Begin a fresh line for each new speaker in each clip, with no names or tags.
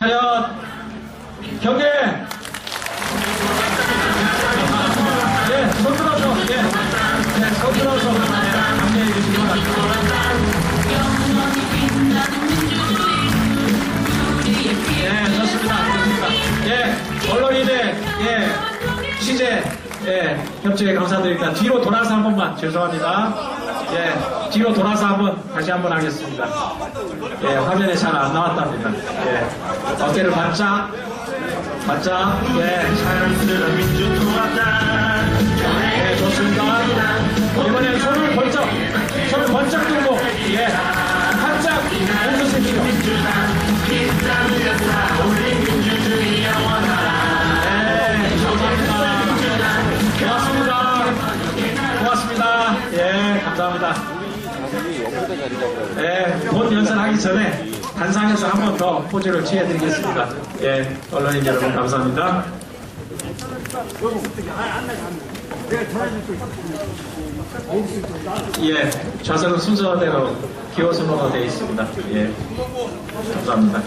차렷 경계. 손 들어서 손 들어서 경계해 주시기 바랍니다. 좋습니다. 언론인의 취재 협조에 감사드립니다. 뒤로 돌아서 한 번만 죄송합니다. 뒤로 돌아서 다시 한번 하겠습니다. 화면에 잘 안 나왔답니다. 어깨를 바짝 사랑스러운 민주통합당. 좋습니다. 이번엔 손을 번쩍 들고 바짝 웃으십시오. 고맙습니다. 감사합니다. 본 연설하기 전에 단상에서 한 번 더 포즈를 취해드리겠습니다. 언론인 여러분 감사합니다. 좌석은 순서대로 기호 순서가 되어 있습니다. 감사합니다.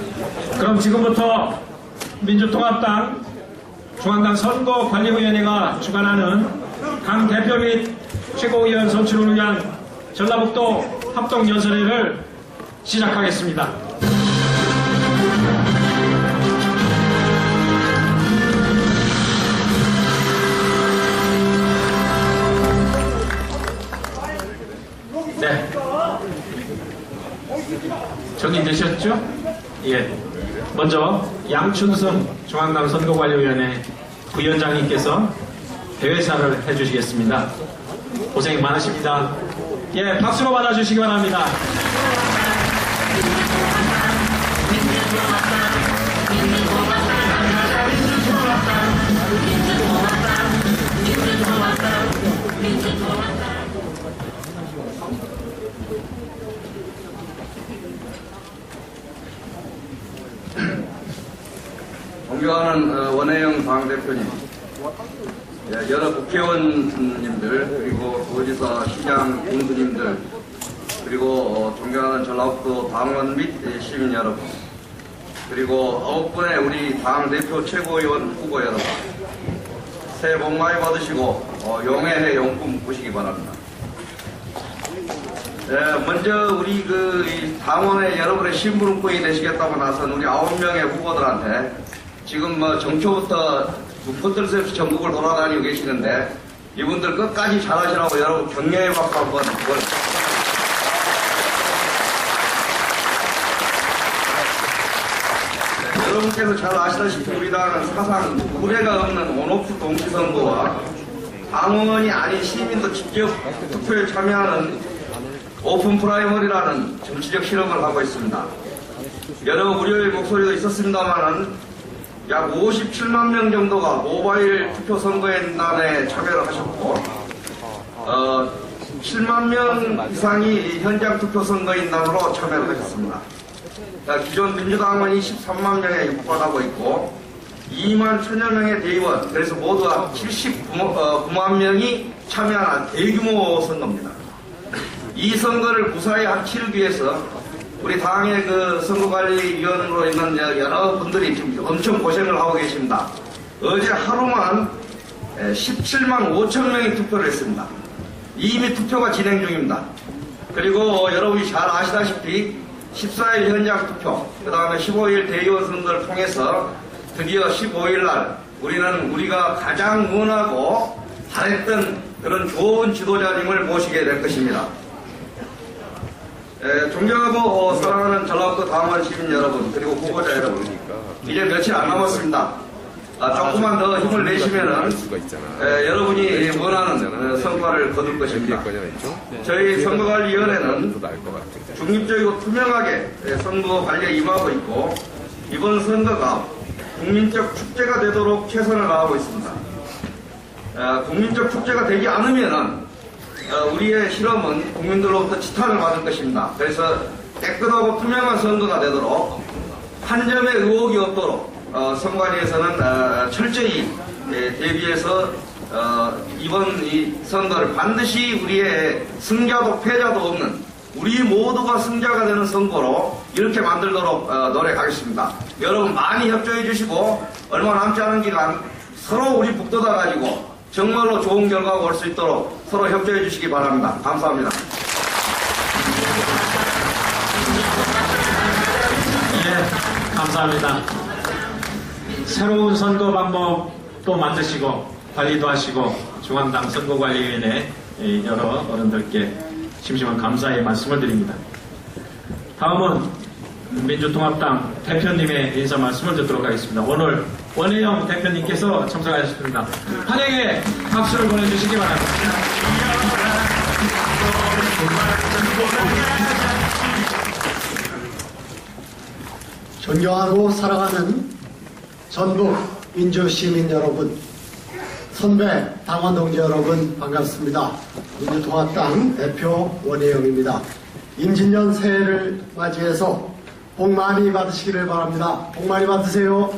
그럼 지금부터 민주통합당 중앙당 선거관리위원회가 주관하는 당 대표 및 최고위원 선출을 위한 전라북도 합동연설회를 시작하겠습니다. 정리되셨죠? 먼저 양춘승 중앙당 선거관리위원회 부위원장님께서 대회사를 해주시겠습니다. 고생 많으십니다. 박수로 받아주시기 바랍니다.
존경하는 원혜영 당대표님, 여러 국회의원님들, 그리고 도지사, 시장, 군수님들, 그리고 존경하는 전라북도 당원 및 시민 여러분, 그리고 9분의 우리 당대표 최고위원 후보 여러분, 새해 복 많이 받으시고 용해의 용품 꾸시기 바랍니다. 먼저 우리 당원의 여러분의 심부름꾼이 되시겠다고 나선 우리 9명의 후보들한테 지금 정초부터 풋들 새 없이 전국을 돌아다니고 계시는데 이분들 끝까지 잘하시라고 여러분 격려의 박수 한번 여러분께서 잘 아시다시피 우리 당은 사상 후례가 없는 온오프 동시선거와 당원이 아닌 시민도 직접 투표에 참여하는 오픈 프라이머리라는 정치적 실험을 하고 있습니다. 여러 우려의 목소리도 있었습니다만은 약 57만 명 정도가 모바일 투표 선거인단에 참여를 하셨고 7만 명 이상이 현장 투표 선거인단으로 참여를 하셨습니다. 기존 민주당원이 13만 명에 육박하고 있고 2만 1000여 명의 대의원, 그래서 모두 79만 명이 참여한 대규모 선거입니다. 이 선거를 무사히 치르기 위해서 우리 당의 선거관리위원으로 있는 여러 분들이 지금 엄청 고생을 하고 계십니다. 어제 하루만 17만 5천 명이 투표를 했습니다. 이미 투표가 진행 중입니다. 그리고 여러분이 잘 아시다시피 14일 현장 투표, 그 다음에 15일 대의원 선거를 통해서 드디어 15일 날 우리가 가장 원하고 바랬던 그런 좋은 지도자님을 모시게 될 것입니다. 존경하고 사랑하는 전라북도 당원 시민 여러분, 그리고 후보자 여러분, 이제 며칠 안 남았습니다. 조금만 더 힘을 내시면은 여러분이 원하는 성과를 거둘 것입니다. 저희 선거관리위원회는 중립적이고 투명하게 선거 관리에 임하고 있고 이번 선거가 국민적 축제가 되도록 최선을 다하고 있습니다. 국민적 축제가 되지 않으면은 우리의 실험은 국민들로부터 지탄을 받을 것입니다. 그래서 깨끗하고 투명한 선거가 되도록 한 점의 의혹이 없도록 선관위에서는 철저히 대비해서 이번 이 선거를 반드시 우리의 승자도 패자도 없는 우리 모두가 승자가 되는 선거로 이렇게 만들도록 노력하겠습니다. 여러분 많이 협조해 주시고 얼마 남지 않은 기간 서로 우리 북돋아 가지고 정말로 좋은 결과가 올 수 있도록 서로 협조해 주시기 바랍니다. 감사합니다.
예, 감사합니다. 새로운 선거 방법도 만드시고 관리도 하시고 중앙당 선거관리위원회 여러 어른들께 심심한 감사의 말씀을 드립니다. 다음은 민주통합당 대표님의 인사 말씀을 듣도록 하겠습니다. 오늘 원혜영 대표님께서 참석하셨습니다. 환영의 박수를 보내주시기 바랍니다.
존경하고 사랑하는 전국 민주시민 여러분, 선배 당원 동지 여러분 반갑습니다. 민주통합당 대표 원혜영입니다. 임진년 새해를 맞이해서 복 많이 받으시기를 바랍니다. 복 많이 받으세요.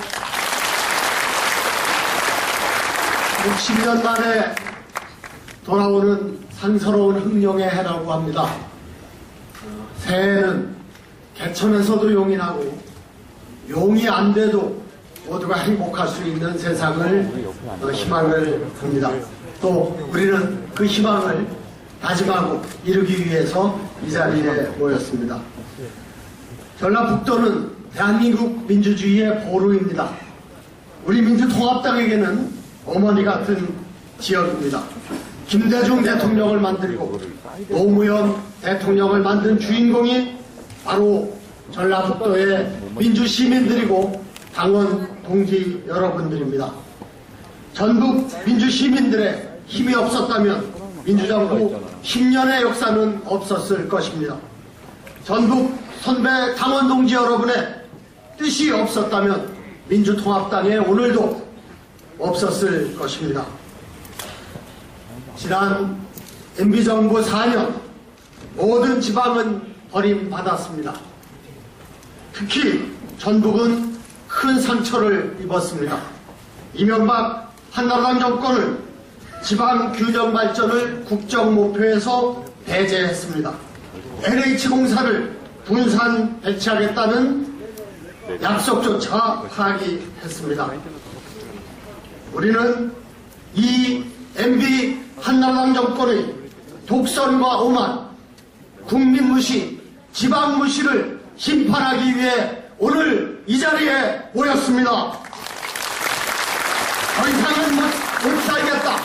60년 만에 돌아오는 상서로운 흥룡의 해라고 합니다. 새해는 개천에서도 용이 나고 용이 안 돼도 모두가 행복할 수 있는 세상을 희망을 합니다. 또 우리는 그 희망을 다짐하고 이루기 위해서 이 자리에 모였습니다. 전라북도는 대한민국 민주주의의 보루입니다. 우리 민주통합당에게는 어머니 같은 지역입니다. 김대중 대통령을 만들고 노무현 대통령을 만든 주인공이 바로 전라북도의 민주시민들이고 당원 동지 여러분들입니다. 전국 민주시민들의 힘이 없었다면 민주정부 10년의 역사는 없었을 것입니다. 전국 선배 당원 동지 여러분의 뜻이 없었다면 민주통합당의 오늘도 없었을 것입니다. 지난 MB정부 4년 모든 지방은 버림받았습니다. 특히 전북은 큰 상처를 입었습니다. 이명박 한나라당 정권은 지방 균형 발전을 국정 목표에서 배제했습니다. LH공사를 분산 배치하겠다는 약속조차 파기했습니다. 우리는 이 MB 한나라당 정권의 독선과 오만, 국민 무시, 지방 무시를 심판하기 위해 오늘 이 자리에 모였습니다. 더 이상은 못 살겠다,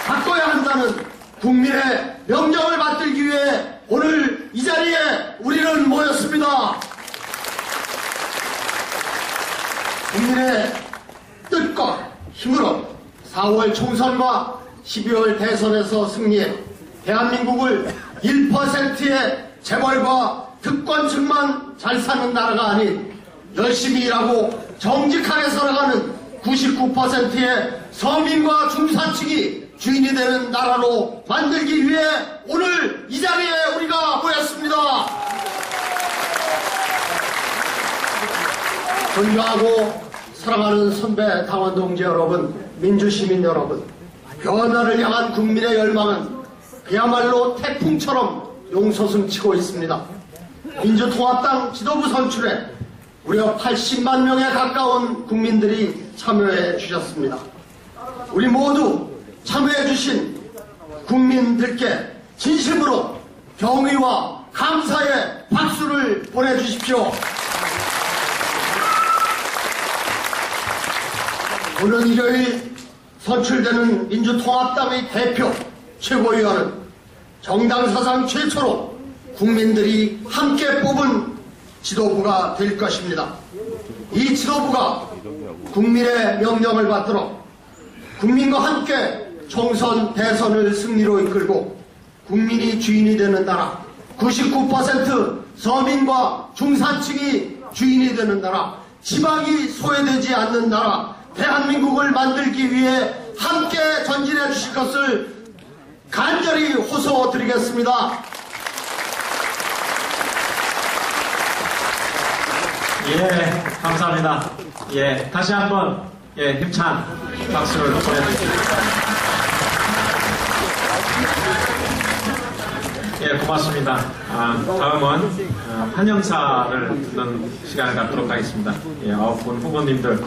바꿔야 한다는 국민의 명령을 받들기 위해 오늘 이 자리에 우리는 모였습니다. 국민의 뜻과 힘으로 4월 총선과 12월 대선에서 승리해 대한민국을 1%의 재벌과 특권층만 잘 사는 나라가 아닌 열심히 일하고 정직하게 살아가는 99%의 서민과 중산층이 주인이 되는 나라로 만들기 위해 오늘 이 자리에 우리가 모였습니다. 존경하고 사랑하는 선배 당원 동지 여러분, 민주시민 여러분, 변화를 향한 국민의 열망은 그야말로 태풍처럼 용솟음치고 있습니다. 민주통합당 지도부 선출에 무려 80만 명에 가까운 국민들이 참여해 주셨습니다. 우리 모두 참여해 주신 국민들께 진심으로 경의와 감사의 박수를 보내주십시오. 오늘 일요일 선출되는 민주통합당의 대표 최고위원은 정당 사상 최초로 국민들이 함께 뽑은 지도부가 될 것입니다. 이 지도부가 국민의 명령을 받들어 국민과 함께 총선 대선을 승리로 이끌고 국민이 주인이 되는 나라, 99% 서민과 중산층이 주인이 되는 나라, 지방이 소외되지 않는 나라, 대한민국을 만들기 위해 함께 전진해 주실 것을 간절히 호소드리겠습니다.
예, 감사합니다. 예, 다시 한번 힘찬 박수를 보내드립니다. 예, 고맙습니다. 다음은 환영사를 듣는 시간을 갖도록 하겠습니다. 예, 9분 후보님들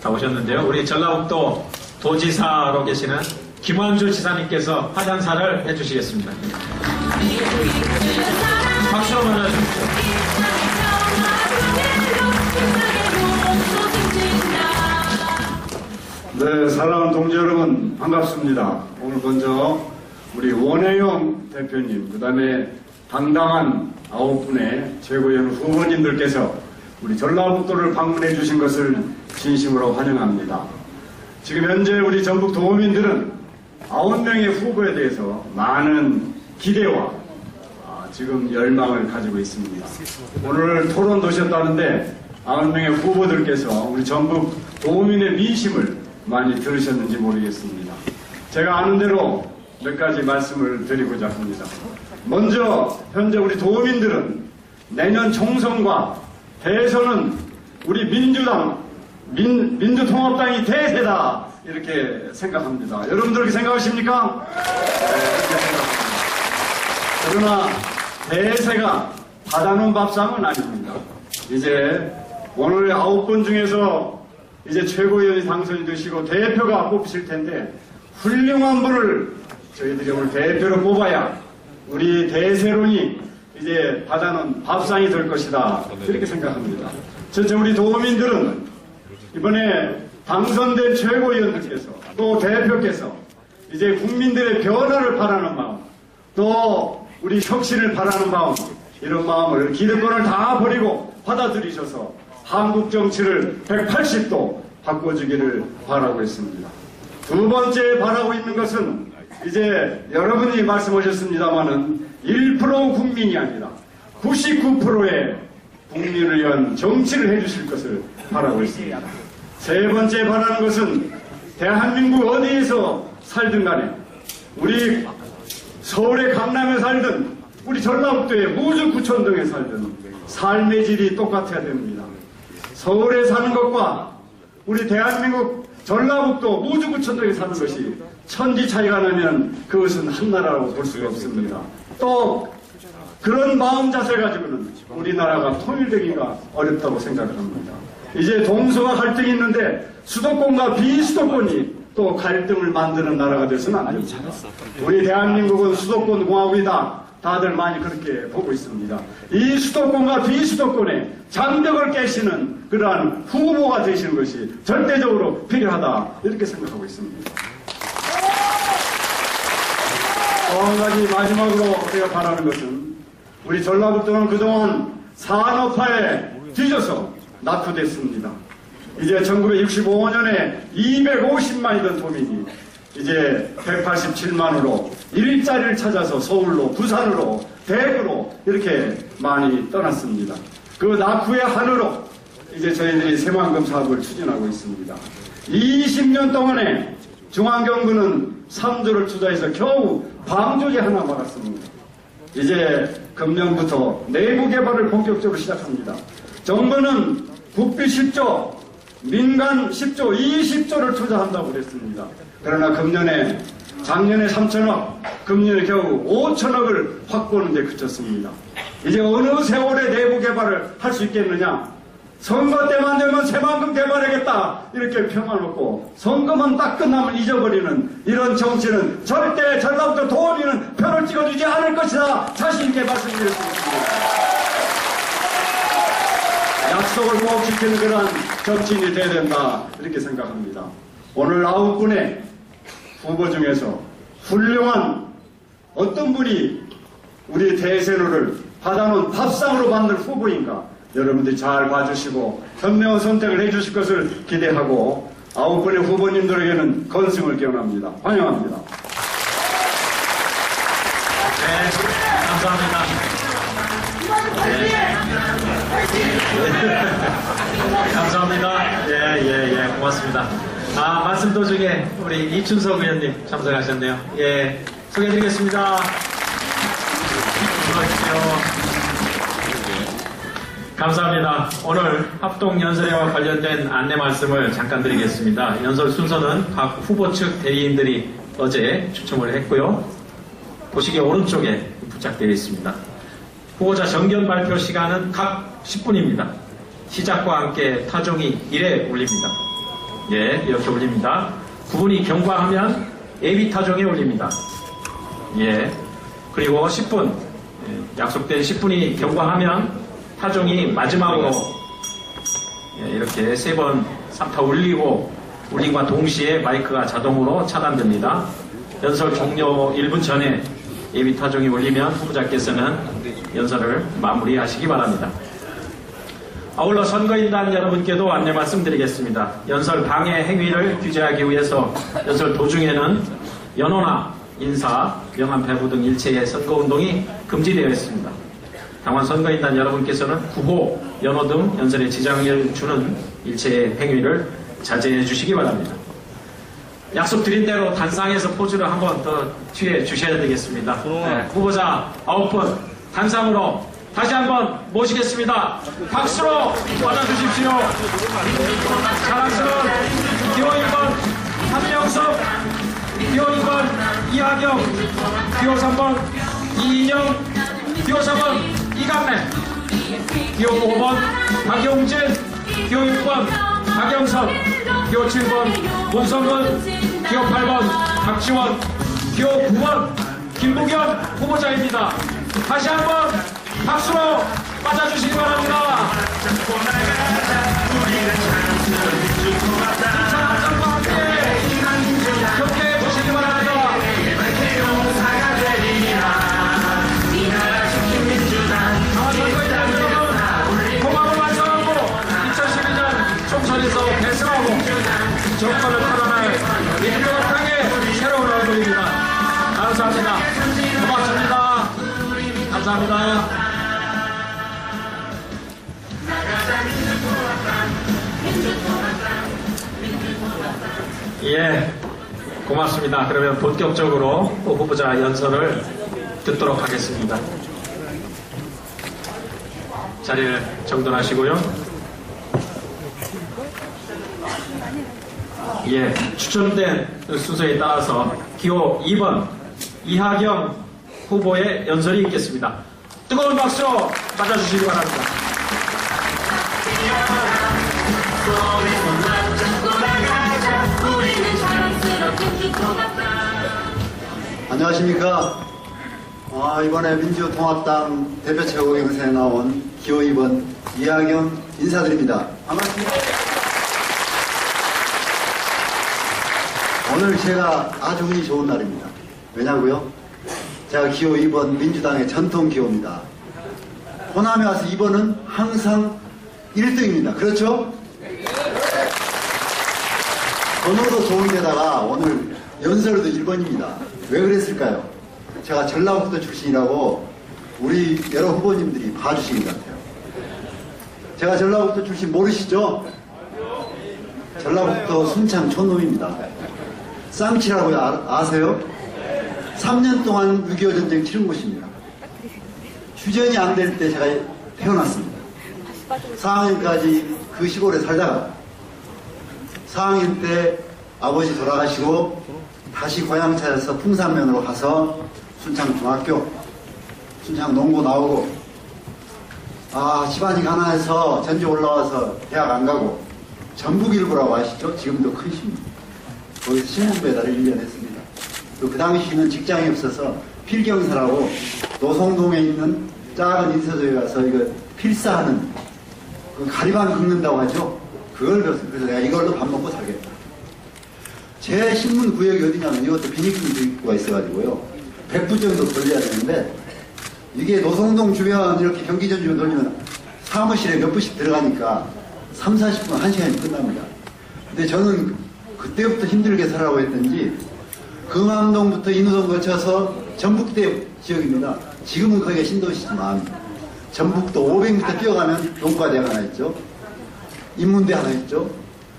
다 오셨는데요. 우리 전라북도 도지사로 계시는 김완주 지사님께서 환영사를 해주시겠습니다. 박수로 맞아주십시오.
네, 사랑하는 동지 여러분 반갑습니다. 오늘 먼저 우리 원혜영 대표님, 그 다음에 당당한 9분의 최고위원 후보님들께서 우리 전라북도를 방문해 주신 것을 진심으로 환영합니다. 지금 현재 우리 전북 도민들은 9명의 후보에 대해서 많은 기대와 지금 열망을 가지고 있습니다. 오늘 토론도 오셨다는데 9명의 후보들께서 우리 전북 도민의 민심을 많이 들으셨는지 모르겠습니다. 제가 아는 대로 몇 가지 말씀을 드리고자 합니다. 먼저 현재 우리 도민들은 내년 총선과 대선은 우리 민주당, 민주통합당이 대세다 이렇게 생각합니다. 여러분들 그렇게 생각하십니까? 네, 그렇게 생각합니다. 그러나 대세가 받아놓은 밥상은 아닙니다. 이제 오늘 9분 중에서 이제 최고위원이 당선이 되시고 대표가 뽑히실 텐데 훌륭한 분을 저희들이 오늘 대표로 뽑아야 우리 대세론이 이제 받아놓은 밥상이 될 것이다 이렇게 생각합니다. 전체 우리 도민들은 이번에 당선된 최고위원들께서 또 대표께서 이제 국민들의 변화를 바라는 마음 또 우리 혁신을 바라는 마음 이런 마음을 기득권을 다 버리고 받아들이셔서 한국 정치를 180도 바꿔주기를 바라고 있습니다. 두 번째 바라고 있는 것은 이제 여러분이 말씀하셨습니다마는 1% 국민이 아니라 99%의 국민을 위한 정치를 해주실 것을 바라고 있습니다. 세 번째 바라는 것은 대한민국 어디에서 살든 간에 우리 서울의 강남에 살든 우리 전라북도의 무주 구천동에 살든 삶의 질이 똑같아야 됩니다. 서울에 사는 것과 우리 대한민국 전라북도 무주구천동에 사는 것이 천지 차이가 나면 그것은 한 나라라고 볼 수가 없습니다. 또 그런 마음 자세 가지고는 우리나라가 통일되기가 어렵다고 생각합니다. 이제 동서가 갈등이 있는데 수도권과 비수도권이 또 갈등을 만드는 나라가 돼서는 안 됩니다. 우리 대한민국은 수도권 공화국이다. 다들 많이 그렇게 보고 있습니다. 이 수도권과 비수도권의 장벽을 깨시는 그러한 후보가 되시는 것이 절대적으로 필요하다 이렇게 생각하고 있습니다. 또 한 가지 마지막으로 제가 바라는 것은 우리 전라북도는 그동안 산업화에 뒤져서 낙후됐습니다. 이제 1965년에 250만이던 도민이 이제 187만으로 일자리를 찾아서 서울로, 부산으로, 대구로 이렇게 많이 떠났습니다. 그 낙후의 한으로 이제 저희들이 새만금 사업을 추진하고 있습니다. 20년 동안에 중앙정부는 3조를 투자해서 겨우 방조제 하나 막았습니다. 이제 금년부터 내부 개발을 본격적으로 시작합니다. 정부는 국비 10조, 민간 10조, 20조를 투자한다고 그랬습니다. 그러나 작년에 3천억, 금년에 겨우 5천억을 확보하는 데 그쳤습니다. 이제 어느 세월에 내부 개발을 할 수 있겠느냐? 선거 때만 되면 새만금 개발하겠다 이렇게 평화놓고 선거만 딱 끝나면 잊어버리는 이런 정치는 절대 전라북도 도민은 표를 찍어주지 않을 것이다 자신있게 말씀드렸습니다. 약속을 꼭 지키는 그런 정치인이 돼야 된다 이렇게 생각합니다. 오늘 9분의 후보 중에서 훌륭한 어떤 분이 우리 대세로를 받아놓은 밥상으로 만들 후보인가 여러분들이 잘 봐주시고 현명한 선택을 해주실 것을 기대하고 9분의 후보님들에게는 건승을 기원합니다. 환영합니다.
네, 감사합니다. 감사합니다. 예, 고맙습니다. 말씀 도중에 우리 이춘석 의원님 참석하셨네요. 예, 소개해드리겠습니다. 감사합니다. 오늘 합동연설회와 관련된 안내 말씀을 잠깐 드리겠습니다. 연설 순서는 각 후보 측 대리인들이 어제 추첨을 했고요. 보시기에 오른쪽에 부착되어 있습니다. 후보자 정견 발표 시간은 각 10분입니다. 시작과 함께 타종이 1회 울립니다. 예, 이렇게 울립니다. 9분이 경과하면 예비 타종에 울립니다. 예, 그리고 10분, 약속된 10분이 경과하면 타종이 마지막으로 이렇게 3번 3타 울림과 동시에 마이크가 자동으로 차단됩니다. 연설 종료 1분 전에 예비 타종이 울리면 후보자께서는 연설을 마무리하시기 바랍니다. 아울러 선거인단 여러분께도 안내 말씀드리겠습니다. 연설 방해 행위를 규제하기 위해서 연설 도중에는 연호나 인사, 명함 배부 등 일체의 선거운동이 금지되어 있습니다. 당원 선거인단 여러분께서는 구호, 연호 등 연설에 지장을 주는 일체의 행위를 자제해 주시기 바랍니다. 약속드린 대로 단상에서 포즈를 한번 더 취해 주셔야 되겠습니다. 네, 후보자 9분 단상으로 다시 한번 모시겠습니다. 박수로 맞아주십시오. 자랑스러운 기호 1번 한명섭, 기호 2번 이하경, 기호 3번 이인영, 기호 4번 이강래, 기호 5번 박용진, 기호 6번 박영선, 기호 7번 문성근, 기호 8번 박지원, 기호 9번 김부겸 후보자입니다. 다시 한번 박수로 맞아주시기 바랍니다. 사랑과 함께 격려해 주시기 바랍니다. 고마운 완성하고 2012년 총선에서 대승하고 정권을 탈환할 민주당의 새로운 얼굴입니다. 감사합니다. 고맙습니다. 감사합니다. 예, 고맙습니다. 그러면 본격적으로 후보자 연설을 듣도록 하겠습니다. 자리를 정돈하시고요. 예, 추천된 순서에 따라서 기호 2번 이하경 후보의 연설이 있겠습니다. 뜨거운 박수 맞아주시기 바랍니다.
안녕하십니까. 이번에 민주통합당 대표 최고위원회에 나온 기호 2번 이하경 인사드립니다. 반갑습니다. 오늘 제가 아주 운이 좋은 날입니다. 왜냐고요? 제가 기호 2번 민주당의 전통 기호입니다. 호남에 와서 2번은 항상 1등입니다. 그렇죠? 번호도 좋은데다가 오늘 연설도 1번입니다. 왜 그랬을까요? 제가 전라북도 출신이라고 우리 여러 후보님들이 봐주신 것 같아요. 제가 전라북도 출신 모르시죠? 전라북도 순창 촌놈입니다. 쌍치라고 아세요? 3년 동안 6.25 전쟁 치른 곳입니다. 휴전이 안 될 때 제가 태어났습니다. 4학년까지 그 시골에 살다가 4학년 때 아버지 돌아가시고 다시 고향 찾아서 풍산면으로 가서 순창 중학교, 순창 농고 나오고 집안이 가난해서 전주 올라와서 대학 안 가고 전북일보라고 아시죠? 지금도 큰 신문. 거기서 신문 배달을 1년 했습니다. 또 그 당시에는 직장이 없어서 필경사라고 노송동에 있는 작은 인쇄소에 가서 이거 필사하는 그 가리방 긁는다고 하죠. 그걸 배웠어요. 그래서 내가 이걸로 밥 먹고 살겠다. 제 신문 구역이 어디냐면 이것도 비니크가 있어가지고요. 100부 정도 돌려야 되는데 이게 노송동 주변 이렇게 경기전 주변 돌리면 사무실에 몇 부씩 들어가니까 3, 40분, 1시간이 끝납니다. 근데 저는 그때부터 힘들게 살아고 했던지 금암동부터 인우동 거쳐서 전북대 지역입니다. 지금은 거기가 신도시지만 전북도 500m 뛰어가면 농과대학 하나 있죠. 인문대 하나 있죠.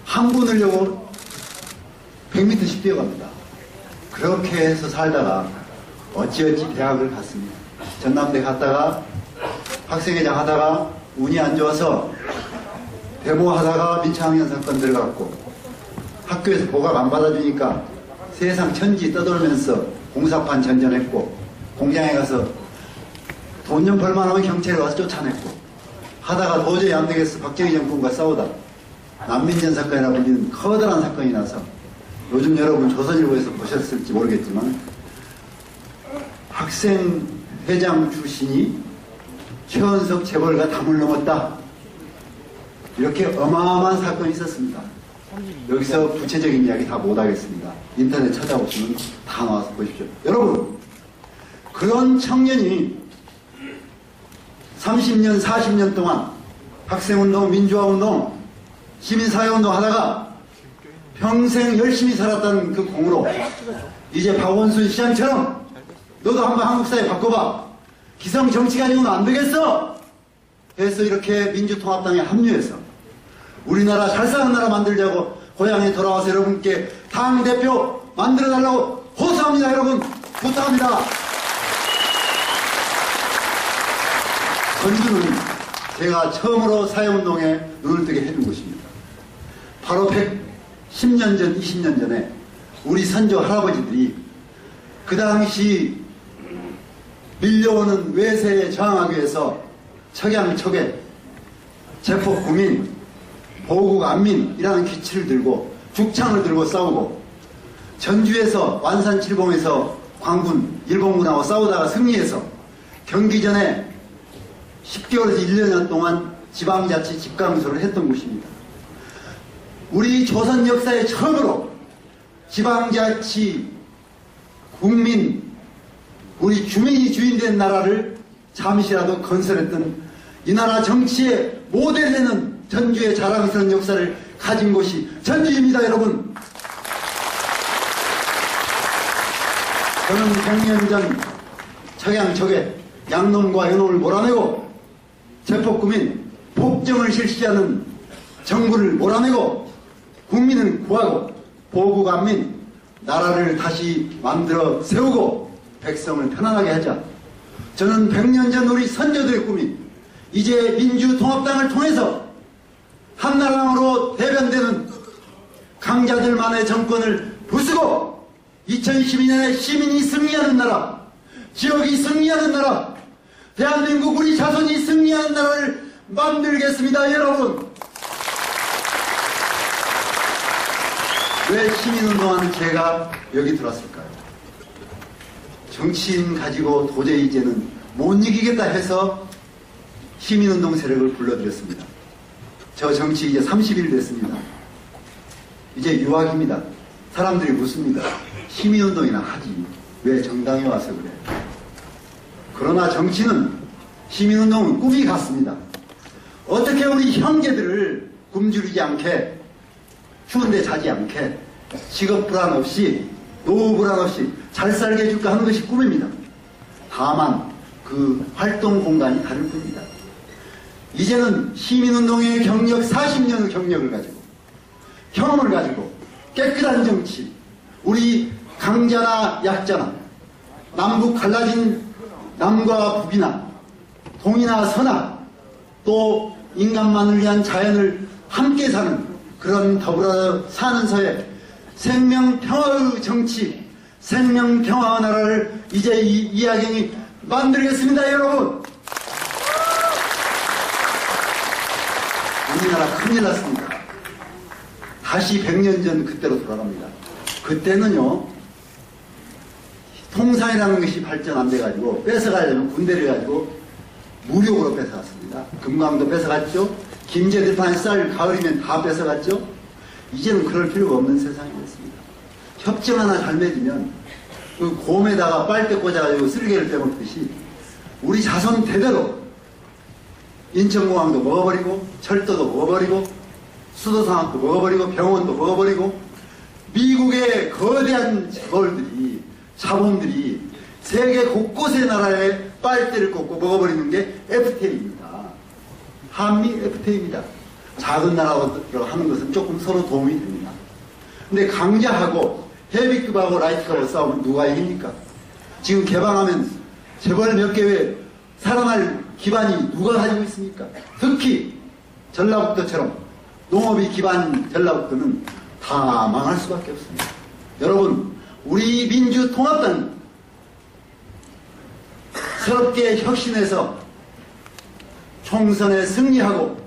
항구 넣으려고 100m씩 뛰어갑니다. 그렇게 해서 살다가 어찌어찌 대학을 갔습니다. 전남대 갔다가 학생회장 하다가 운이 안 좋아서 데모하다가 민창학년 사건 들어갔고 학교에서 보각 안 받아주니까 세상 천지 떠돌면서 공사판 전전했고
공장에 가서 돈 좀 벌만하면 경찰이 와서 쫓아냈고, 하다가 도저히 안 되겠어 박정희 정권과 싸우다 난민전 사건이라 불리는 커다란 사건이 나서, 요즘 여러분 조선일보에서 보셨을지 모르겠지만 학생회장 출신이 최원석 재벌과 담을 넘었다, 이렇게 어마어마한 사건이 있었습니다. 여기서 구체적인 이야기 다 못하겠습니다. 인터넷 찾아보시면 다 나와서 보십시오. 여러분, 그런 청년이 30년 40년 동안 학생운동, 민주화운동, 시민사회운동 하다가 평생 열심히 살았다는 그 공으로 이제 박원순 시장처럼 너도 한번 한국사회 바꿔봐, 기성정치 가지고는 안 되겠어 해서 이렇게 민주통합당에 합류해서 우리나라 잘 사는 나라 만들자고 고향에 돌아와서 여러분께 당대표 만들어달라고 호소합니다. 여러분 부탁합니다. 전주는 제가 처음으로 사회운동에 눈을 뜨게 해준 곳입니다. 바로 110년 전, 20년 전에 우리 선조 할아버지들이 그 당시 밀려오는 외세에 저항하기 위해서 척양척에 제폭구민, 보국안민이라는 기치를 들고 죽창을 들고 싸우고, 전주에서 완산칠봉에서 광군, 일본군하고 싸우다가 승리해서 경기전에 10개월에서 1년 동안 지방자치 집강소를 했던 곳입니다. 우리 조선 역사에 처음으로 지방자치 국민, 우리 주민이 주인된 나라를 잠시라도 건설했던, 이 나라 정치의 모델이 되는 전주의 자랑스러운 역사를 가진 곳이 전주입니다. 여러분, 저는 100년 전 척양척에 양놈과 요놈을 몰아내고 제폭구민 복정을 실시하는 정부를 몰아내고 국민을 구하고 보국안민 나라를 다시 만들어 세우고 백성을 편안하게 하자. 저는 100년 전 우리 선조들의 꿈이 이제 민주통합당을 통해서 한나라당으로 대변되는 강자들만의 정권을 부수고 2012년에 시민이 승리하는 나라, 지역이 승리하는 나라, 대한민국 우리 자손이 승리하는 나라를 만들겠습니다. 여러분, 왜 시민운동하는 제가 여기 들어왔을까요? 정치인 가지고 도저히 이제는 못 이기겠다 해서 시민운동 세력을 불러드렸습니다. 저 정치 이제 30일 됐습니다. 이제 유학입니다. 사람들이 묻습니다. 시민운동이나 하지 왜 정당에 와서 그래? 그러나 정치는, 시민운동은 꿈이 같습니다. 어떻게 우리 형제들을 굶주리지 않게, 추운데 자지 않게, 직업 불안 없이, 노후 불안 없이 잘 살게 해줄까 하는 것이 꿈입니다. 다만 그 활동 공간이 다를 뿐입니다. 이제는 시민운동의 경력, 40년의 경력을 가지고, 경험을 가지고 깨끗한 정치, 우리 강자나 약자나, 남북 갈라진 남과 북이나 동이나 서나, 또 인간만을 위한 자연을 함께 사는 그런 더불어 사는 사회, 생명평화의 정치, 생명평화의 나라를 이제 이하경이 만들겠습니다. 여러분, 우리나라 큰일 났습니다. 다시 100년 전 그때로 돌아갑니다. 그때는요, 통상이라는 것이 발전 안 돼가지고 뺏어가려면 군대를 가지고 무력으로 뺏어갔습니다. 금강도 뺏어갔죠. 김제들판에 쌀 가을이면 다 뺏어갔죠. 이제는 그럴 필요가 없는 세상이 됐습니다. 협정 하나 잘 맺으면 그 곰에다가 빨대 꽂아가지고 쓸개를 빼먹듯이 우리 자손 대대로 인천공항도 먹어버리고, 철도도 먹어버리고, 수도상학도 먹어버리고, 병원도 먹어버리고, 미국의 거대한 재벌들이, 자본들이 세계 곳곳의 나라에 빨대를 꽂고 먹어버리는 게 FTA입니다. 한미 FTA입니다. 작은 나라로 하는 것은 조금 서로 도움이 됩니다. 근데 강자하고 헤비급하고 라이트급하고 싸우면 누가 이깁니까? 지금 개방하면 재벌 몇 개 외에 살아날 기반이 누가 가지고 있습니까? 특히 전라북도처럼 농업이 기반인 전라북도는 다 망할 수밖에 없습니다. 여러분, 우리 민주통합당 새롭게 혁신해서 총선에 승리하고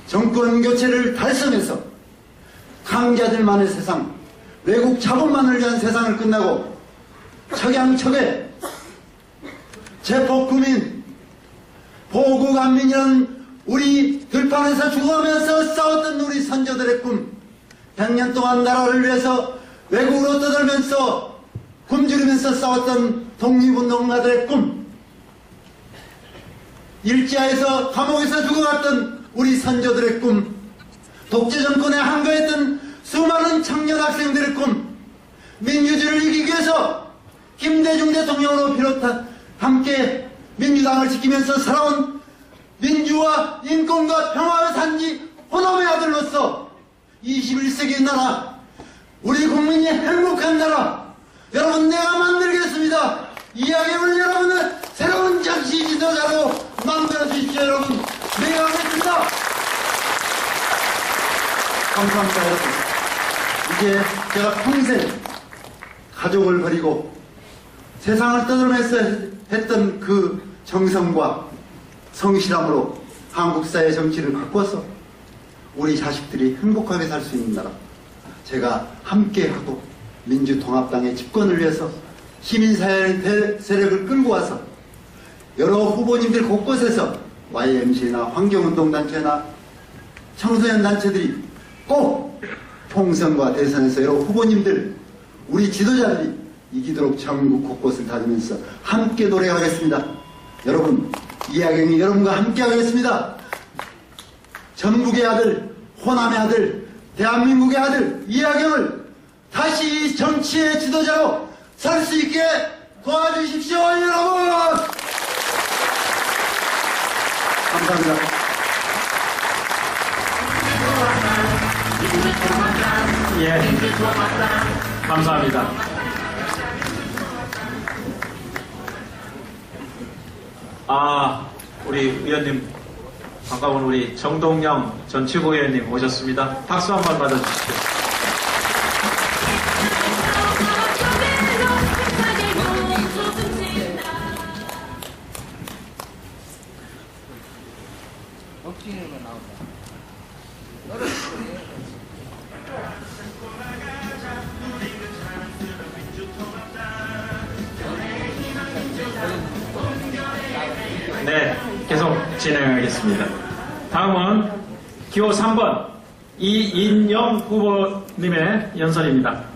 정권 교체를 달성해서 강자들만의 세상, 외국 자본만을 위한 세상을 끝나고 척양척에 제폭구민, 보국안민이라는 우리 들판에서 죽어가면서 싸웠던 우리 선조들의 꿈, 100년 동안 나라를 위해서 외국으로 떠들면서 굶주리면서 싸웠던 독립운동가들의 꿈, 일제하에서 감옥에서 죽어갔던 우리 선조들의 꿈, 독재 정권에 항거했던 수많은 청년 학생들의 꿈, 민주주의를 이기기 위해서 김대중 대통령으로 비롯한 함께 민주당을 지키면서 살아온 민주와 인권과 평화의 산지 호남의 아들로서 21세기 나라, 우리 국민이 행복한 나라, 여러분 내가 만들겠습니다. 이야기를 여러분은 새로운 정치 지도자로 만들어 주십시오. 여러분 내가 하겠습니다. 감사합니다. 여러분. 이제 제가 평생 가족을 버리고 세상을 떠돌면서 했던 그 정성과 성실함으로 한국 사회 정치를 바꿔서 우리 자식들이 행복하게 살 수 있는 나라, 제가 함께하고 민주통합당의 집권을 위해서 시민사회 세력을 끌고 와서 여러 후보님들 곳곳에서 YMC나 환경운동단체나 청소년 단체들이 꼭 총선과 대선에서 여러 후보님들, 우리 지도자들이 이기도록 전국 곳곳을 다니면서 함께 노래하겠습니다. 여러분, 이하경이 여러분과 함께 하겠습니다. 전북의 아들, 호남의 아들, 대한민국의 아들 이하경을 다시 정치의 지도자로 살 수 있게 도와주십시오, 여러분! 감사합니다.
예, 감사합니다. 우리 의원님, 반가운 우리 정동영 전 최고위원님 오셨습니다. 박수 한번 받아주십시오. 네, 계속 진행하겠습니다. 다음은 기호 3번 이인영 후보님의 연설입니다.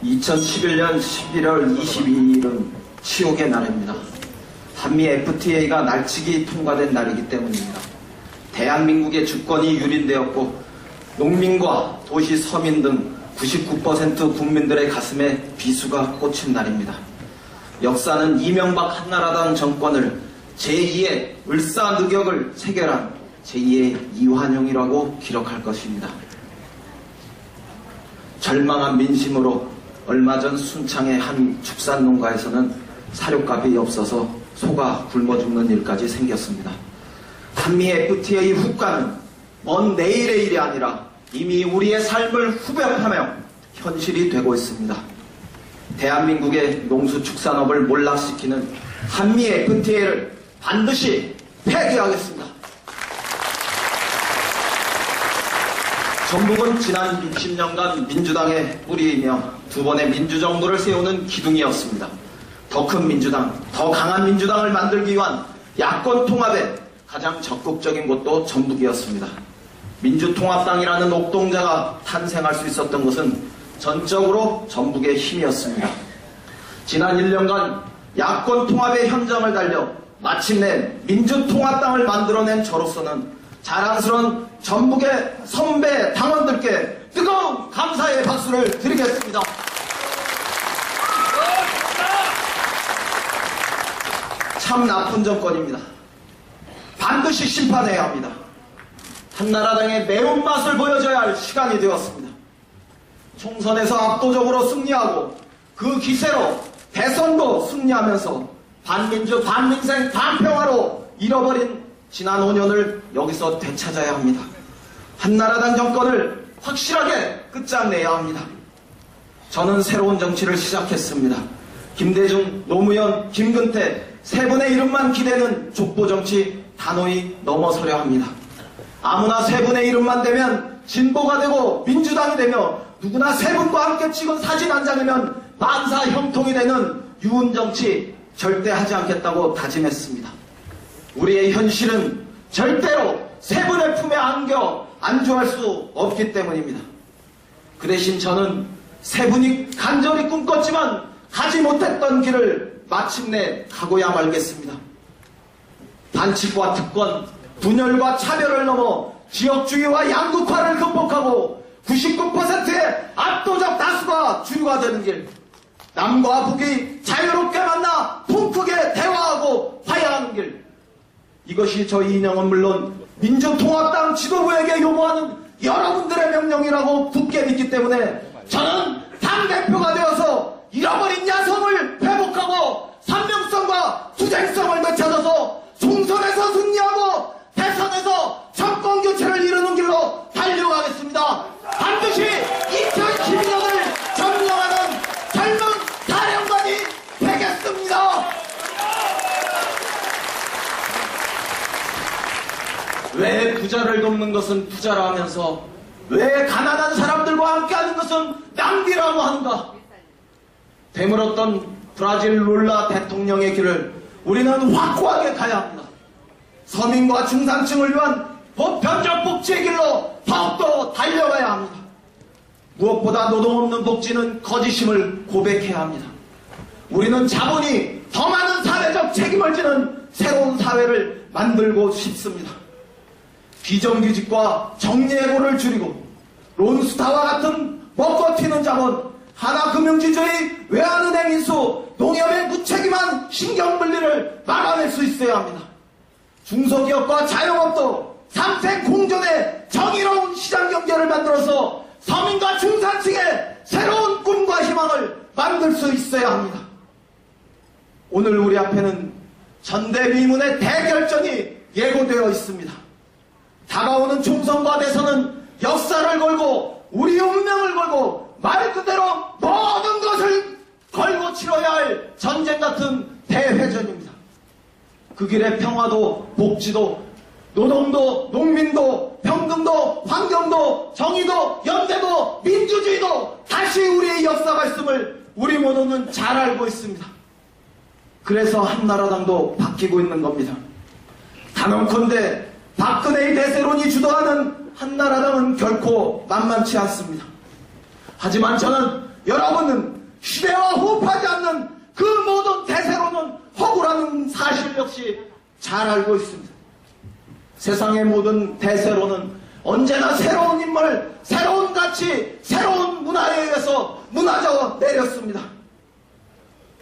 (2011년 11월 22일은) 치욕의 날입니다. 한미 FTA가 날치기 통과된 날이기 때문입니다. 대한민국의 주권이 유린되었고 농민과 도시 서민 등 99% 국민들의 가슴에 비수가 꽂힌 날입니다. 역사는 이명박 한나라당 정권을 제2의 을사늑역을 체결한 제2의 이완용이라고 기록할 것입니다. 절망한 민심으로 얼마 전 순창의 한 축산농가에서는 사료값이 없어서 소가 굶어 죽는 일까지 생겼습니다. 한미 FTA 후과는 먼 내일의 일이 아니라 이미 우리의 삶을 후벼파며 현실이 되고 있습니다. 대한민국의 농수축산업을 몰락시키는 한미 FTA를 반드시 폐기하겠습니다. 전북은 지난 60년간 민주당의 뿌리이며 두 번의 민주정부를 세우는 기둥이었습니다. 더 큰 민주당, 더 강한 민주당을 만들기 위한 야권 통합에 가장 적극적인 곳도 전북이었습니다. 민주통합당이라는 옥동자가 탄생할 수 있었던 것은 전적으로 전북의 힘이었습니다. 지난 1년간 야권 통합의 현장을 달려 마침내 민주통합당을 만들어낸 저로서는 자랑스러운 전북의 선배 당원들께 뜨거운 감사의 박수를 드리겠습니다. 참 나쁜 정권입니다. 반드시 심판해야 합니다. 한나라당의 매운맛을 보여줘야 할 시간이 되었습니다.
총선에서 압도적으로 승리하고 그 기세로 대선도 승리하면서 반민주, 반민생, 반평화로 잃어버린 지난 5년을 여기서 되찾아야 합니다. 한나라당 정권을 확실하게 끝장내야 합니다. 저는 새로운 정치를 시작했습니다. 김대중, 노무현, 김근태 세 분의 이름만 기대는 족보정치 단호히 넘어서려 합니다. 아무나 세 분의 이름만 되면 진보가 되고 민주당이 되며 누구나 세 분과 함께 찍은 사진 한 장이면 만사 형통이 되는 유운정치 절대 하지 않겠다고 다짐했습니다. 우리의 현실은 절대로 세 분의 품에 안겨 안주할 수 없기 때문입니다. 그 대신 저는 세 분이 간절히 꿈꿨지만 가지 못했던 길을 마침내 가고야 말겠습니다. 반칙과 특권, 분열과 차별을 넘어 지역주의와 양극화를 극복하고 99%의 압도적 다수가 주류가 되는 길, 남과 북이 자유롭게 만나 풍크게 대화하고 화해하는 길, 이것이 저희 이념은 물론 민주통합당 지도부에게 요구하는 여러분들의 명령이라고 굳게 믿기 때문에 저는 당대표가 되어서 잃어버린 야성을 회복하고 선명성과 투쟁성을 되찾아서 총선에서 승리하고 대선에서 정권 교체를 이루는 길로 달려가겠습니다. 반드시 2012년을 점령하는 젊은 사령관이 되겠습니다. 왜 부자를 돕는 것은 부자라 하면서 왜 가난한 사람들과 함께하는 것은 낭비라고 하는가? 되물었던 브라질 룰라 대통령의 길을 우리는 확고하게 가야 합니다. 서민과 중산층을 위한 보편적 복지의 길로 더욱더 달려가야 합니다. 무엇보다 노동 없는 복지는 거짓임을 고백해야 합니다. 우리는 자본이 더 많은 사회적 책임을 지는 새로운 사회를 만들고 싶습니다. 비정규직과 정리해고를 줄이고 론스타와 같은 먹고 튀는 자본, 하나금융지주의, 외환은행 인수, 농협의 무책임한 신경분리를 막아낼 수 있어야 합니다. 중소기업과 자영업도 삼색 공존의 정의로운 시장경제를 만들어서 서민과 중산층의 새로운 꿈과 희망을 만들 수 있어야 합니다. 오늘 우리 앞에는 전대미문의 대결전이 예고되어 있습니다. 다가오는 총선과 대선은 역사를 걸고 우리 운명을 걸고 말 그대로 모든 것을 걸고 치러야 할 전쟁 같은 대회전입니다. 그 길에 평화도 복지도 노동도 농민도 평등도 환경도 정의도 연대도 민주주의도 다시 우리의 역사가 있음을 우리 모두는 잘 알고 있습니다. 그래서 한나라당도 바뀌고 있는 겁니다. 단언컨대 박근혜의 대세론이 주도하는 한나라당은 결코 만만치 않습니다. 하지만 저는 여러분은 시대와 호흡하지 않는 그 모든 대세론은 허구라는 사실 역시 잘 알고 있습니다. 세상의 모든 대세론은 언제나 새로운 인물, 새로운 가치, 새로운 문화에 의해서 무너져 내렸습니다.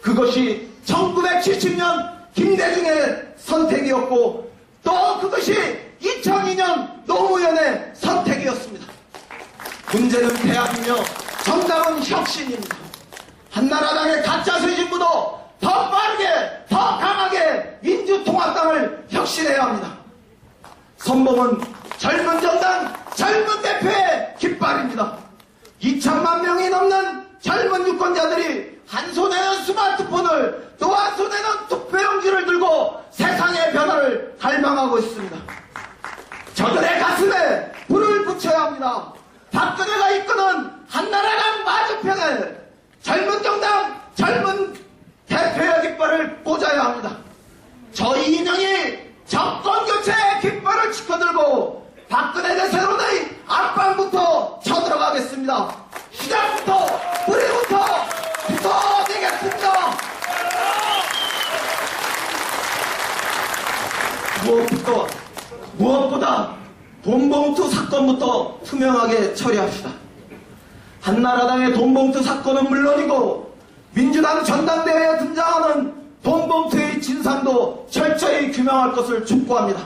그것이 1970년 김대중의 선택이었고 또 그것이 2002년 노무현의 선택이었습니다. 문제는 대안이며 정답은 혁신입니다. 한나라당의 가짜수의 진보도 더 빠르게 더 강하게 민주통합당을 혁신해야 합니다. 선봉은 젊은 정당 젊은 대표의 깃발입니다. 2천만 명이 넘는 젊은 유권자들이 한 손에는 스마트폰을 또 한 손에는 투표용지를 들고 세상의 변화를 갈망하고 있습니다. 저들의 가슴에 불을 붙여야 합니다. 박근혜가 이끄는 한나라당 맞은편에 젊은 정당 젊은 대표의 깃발을 꽂아야 합니다. 저희 인형이 정권교체의 깃발을 지켜들고 박근혜 대세론의 앞방부터 쳐들어가겠습니다. 시작부터 우리부터 붙어내겠습니다. 무엇보다 돈봉투 사건부터 투명하게 처리합시다. 한나라당의 돈봉투 사건은 물론이고 민주당 전당대회에 등장하는 돈봉투의 진상도 철저히 규명할 것을 촉구합니다.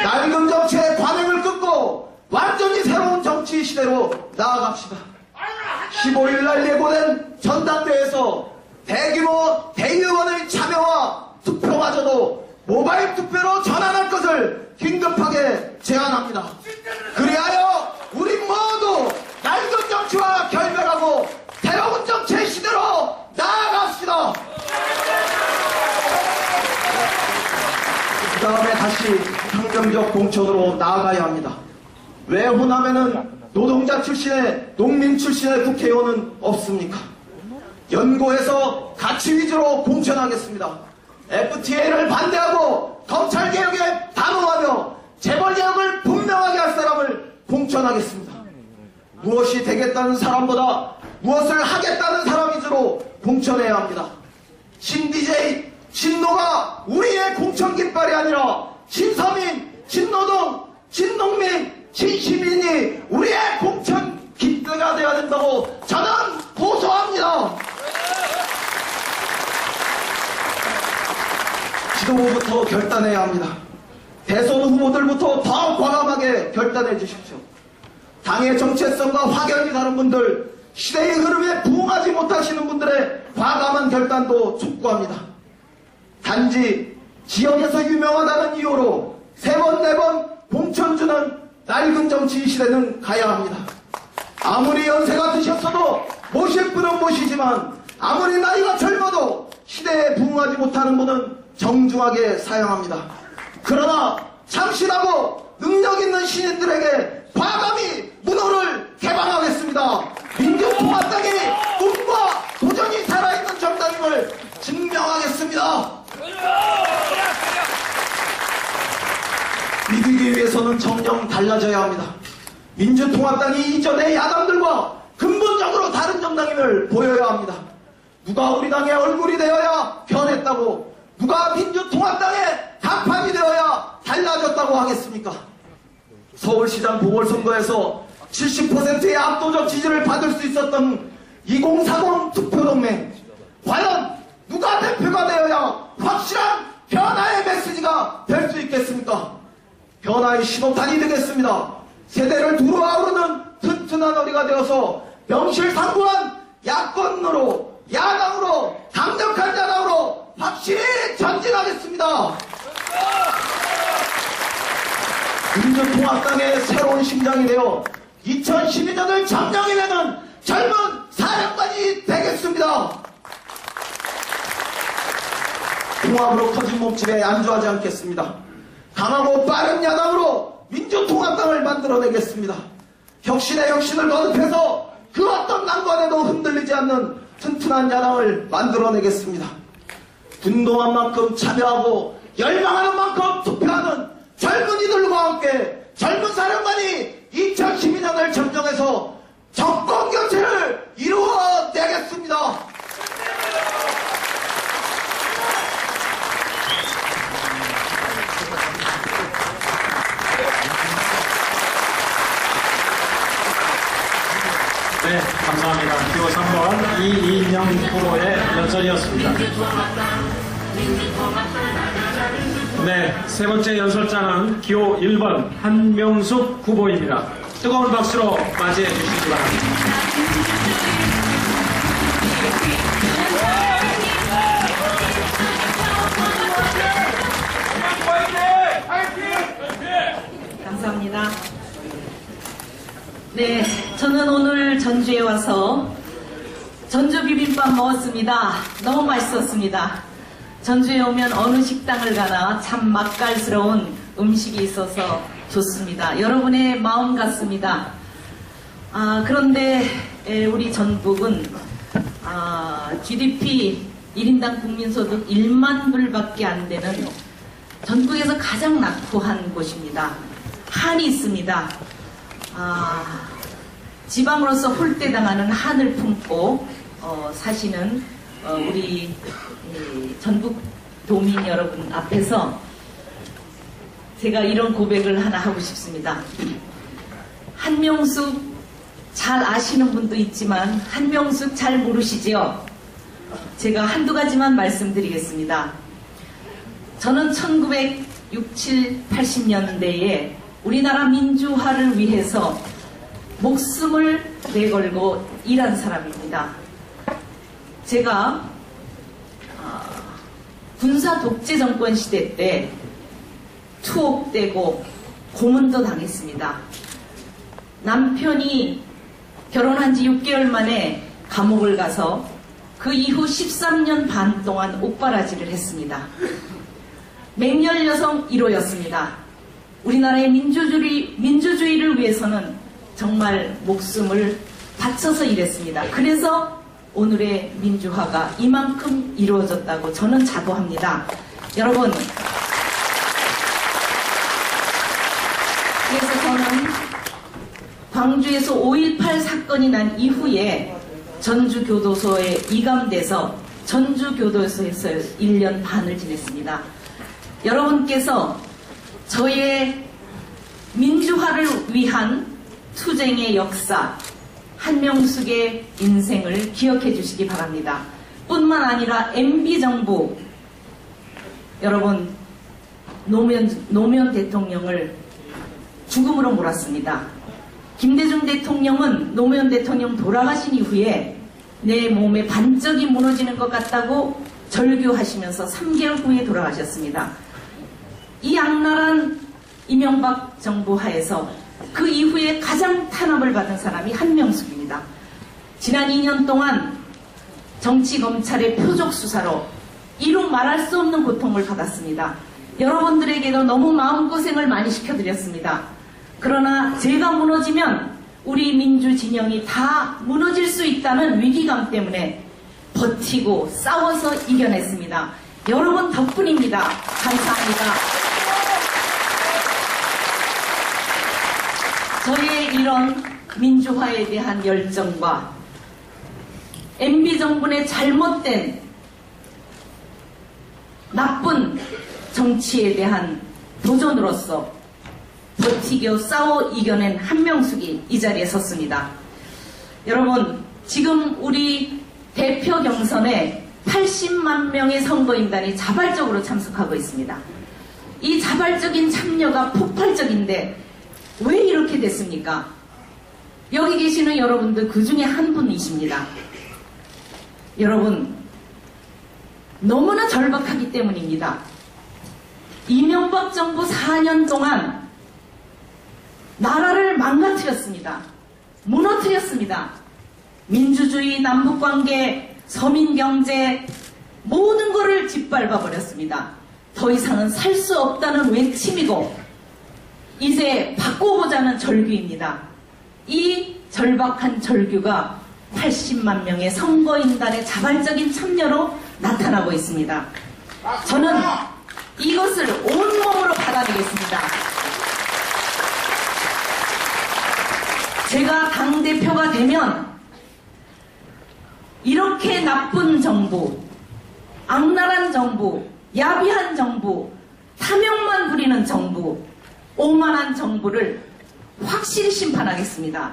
낡은 정치의 관행을 끊고 완전히 새로운 정치 시대로 나아갑시다. 15일 날 예고된 전당대회에서 대규모 대의원의 참여와 투표마저도 모바일 투표로 전환할 것을 긴급하게 제안합니다. 그리하여 우리 모두 낡은 정치와 결별하고 새로운 정치의 시대로 나아갑시다. 그 다음에 다시 혁명적 공천으로 나아가야 합니다. 왜 호남에는 노동자 출신의 농민 출신의 국회의원은 없습니까? 연고에서 가치 위주로 공천하겠습니다. FTA를 반대하고 검찰개혁에 단호하며 재벌개혁을 분명하게 할 사람을 공천하겠습니다. 무엇이 되겠다는 사람보다 무엇을 하겠다는 사람 위주로 공천해야 합니다. 신DJ, 신노가 우리의 공천 깃발이 아니라 신서민, 신노동, 신농민, 신시민이 우리의 공천 깃대가 되어야 된다고 저는 고소합니다. 지도부부터 결단해야 합니다. 대선 후보들부터 더 과감하게 결단해 주십시오. 당의 정체성과 확연히 다른 분들, 시대의 흐름에 부응하지 못하시는 분들의 과감한 결단도 촉구합니다. 단지 지역에서 유명하다는 이유로 3번, 4번 공천 주는 낡은 정치 시대는 가야 합니다. 아무리 연세가 드셨어도 모실 분은 모시지만 아무리 나이가 젊어도 시대에 부응하지 못하는 분은 정중하게 사용합니다. 그러나 참신하고 능력 있는 신인들에게 과감히 문호를 개방하겠습니다. 민주통합당이 꿈과 도전이 살아있는 정당임을 증명하겠습니다. 이기기 위해서는 정녕 달라져야 합니다. 민주통합당이 이전의 야당들과 근본적으로 다른 정당임을 보여야 합니다. 누가 우리 당의 얼굴이 되어야 변했다고, 누가 민주통합당의 간판이 되어야 달라졌다고 하겠습니까? 서울시장 보궐선거에서 70%의 압도적 지지를 받을 수 있었던 2040 투표동맹, 과연 누가 대표가 되어야 확실한 변화의 메시지가 될 수 있겠습니까? 변화의 신호탄이 되겠습니다. 세대를 두루 아우르는 튼튼한 어리가 되어서 명실상부한 야권으로, 야당으로, 강력한 야당으로 확실히 전진하겠습니다. 민주통합당의 새로운 심장이 되어 2012년을 점령해내는 젊은 사령관이 되겠습니다. 통합으로 커진 몸집에 안주하지 않겠습니다. 강하고 빠른 야당으로 민주통합당을 만들어내겠습니다. 혁신에 혁신을 거듭해서 그 어떤 난관에도 흔들리지 않는 튼튼한 야당을 만들어내겠습니다. 분동한 만큼 참여하고 열망하는 만큼 투표하는 젊은이들과 함께 젊은 사령관이 2012년을 점령해서 정권 교체를 이루어내겠습니다.
네, 감사합니다. 기호 3번 이인영 후보의 연설이었습니다. 네, 세 번째 연설자는 기호 1번 한명숙 후보입니다. 뜨거운 박수로 맞이해 주시기 바랍니다.
감사합니다. 네, 저는 오늘 전주에 와서 전주 비빔밥 먹었습니다. 너무 맛있었습니다. 전주에 오면 어느 식당을 가나 참 맛깔스러운 음식이 있어서 좋습니다. 여러분의 마음 같습니다. 그런데 우리 전북은 GDP 1인당 국민소득 1만 불밖에 안 되는 전국에서 가장 낙후한 곳입니다. 한이 있습니다. 지방으로서 홀대당하는 한을 품고 사시는 우리 전북 도민 여러분 앞에서 제가 이런 고백을 하나 하고 싶습니다. 한명숙 잘 아시는 분도 있지만 한명숙 잘 모르시죠? 제가 한두 가지만 말씀드리겠습니다. 저는 1960, 80년대에 우리나라 민주화를 위해서 목숨을 내걸고 일한 사람입니다. 제가 군사 독재 정권 시대 때 투옥되고 고문도 당했습니다. 남편이 결혼한 지 6개월 만에 감옥을 가서 그 이후 13년 반 동안 옥바라지를 했습니다. 맹렬 여성 1호였습니다. 우리나라의 민주주의를 위해서는 정말 목숨을 바쳐서 일했습니다. 그래서 오늘의 민주화가 이만큼 이루어졌다고 저는 자부합니다. 여러분, 그래서 저는 광주에서 5.18 사건이 난 이후에 전주교도소에 이감돼서 전주교도소에서 1년 반을 지냈습니다. 여러분께서 저의 민주화를 위한 투쟁의 역사, 한명숙의 인생을 기억해 주시기 바랍니다. 뿐만 아니라 MB정부, 여러분, 노무현 대통령을 죽음으로 몰았습니다. 김대중 대통령은 노무현 대통령 돌아가신 이후에 내 몸에 반쪽이 무너지는 것 같다고 절규하시면서 3개월 후에 돌아가셨습니다. 이 악랄한 이명박 정부 하에서 그 이후에 가장 탄압을 받은 사람이 한명숙입니다. 지난 2년 동안 정치검찰의 표적수사로 이루 말할 수 없는 고통을 받았습니다. 여러분들에게도 너무 마음고생을 많이 시켜드렸습니다. 그러나 제가 무너지면 우리 민주진영이 다 무너질 수 있다는 위기감 때문에 버티고 싸워서 이겨냈습니다. 여러분 덕분입니다. 감사합니다. 저의 이런 민주화에 대한 열정과 MB정부의 잘못된 나쁜 정치에 대한 도전으로서 버티고 싸워 이겨낸 한명숙이 이 자리에 섰습니다. 여러분, 지금 우리 대표 경선에 80만 명의 선거인단이 자발적으로 참석하고 있습니다. 이 자발적인 참여가 폭발적인데 왜 이렇게 됐습니까? 여기 계시는 여러분들 그 중에 한 분이십니다. 여러분, 너무나 절박하기 때문입니다. 이명박 정부 4년 동안 나라를 망가뜨렸습니다. 무너뜨렸습니다. 민주주의, 남북관계, 서민경제 모든 것을 짓밟아 버렸습니다. 더 이상은 살 수 없다는 외침이고 이제 바꿔보자는 절규입니다. 이 절박한 절규가 80만 명의 선거인단의 자발적인 참여로 나타나고 있습니다. 저는 이것을 온몸으로 받아내겠습니다. 제가 당대표가 되면 이렇게 나쁜 정부, 악랄한 정부, 야비한 정부, 탐욕만 부리는 정부, 오만한 정부를 확실히 심판하겠습니다.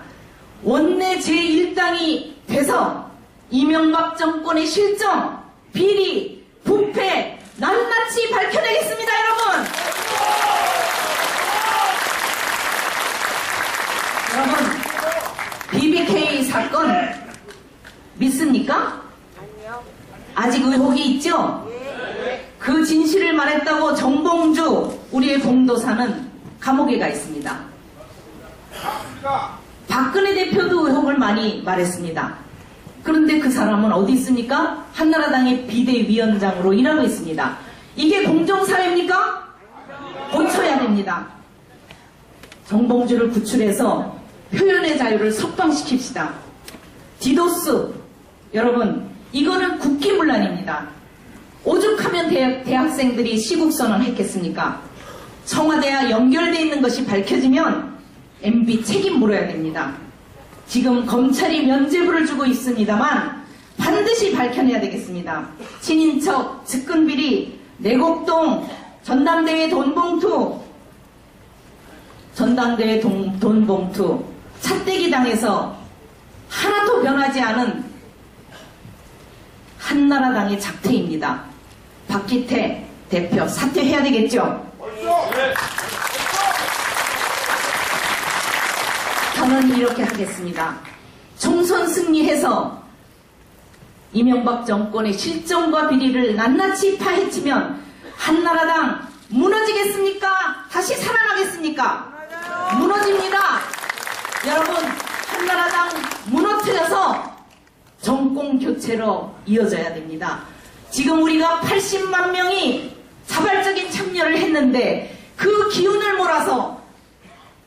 원내 제1당이 돼서 이명박 정권의 실정, 비리, 부패 낱낱이 밝혀내겠습니다, 여러분. 여러분, BBK 사건 믿습니까? 아직 의혹이 있죠? 그 진실을 말했다고 정봉주 우리의 봉도사는 감옥에 가 있습니다. 박근혜 대표도 의혹을 많이 말했습니다. 그런데 그 사람은 어디 있습니까? 한나라당의 비대위원장으로 일하고 있습니다. 이게 공정사회입니까? 고쳐야 됩니다. 정봉주를 구출해서 표현의 자유를 석방시킵시다. 디도스, 여러분, 이거는 국기문란입니다. 오죽하면 대학생들이 시국선언 했겠습니까? 청와대와 연결되어 있는 것이 밝혀지면 MB 책임 물어야 됩니다. 지금 검찰이 면죄부를 주고 있습니다만 반드시 밝혀내야 되겠습니다. 친인척, 측근비리, 내곡동, 전당대회 돈봉투, 찻대기 당해서 하나도 변하지 않은 한나라당의 작태입니다. 박기태 대표 사퇴해야 되겠죠? 저는 이렇게 하겠습니다. 총선 승리해서 이명박 정권의 실정과 비리를 낱낱이 파헤치면 한나라당 무너지겠습니까? 다시 살아나겠습니까? 무너집니다. 여러분, 한나라당 무너뜨려서 정권 교체로 이어져야 됩니다. 지금 우리가 80만 명이 자발적인 참여를 했는데 그 기운을 몰아서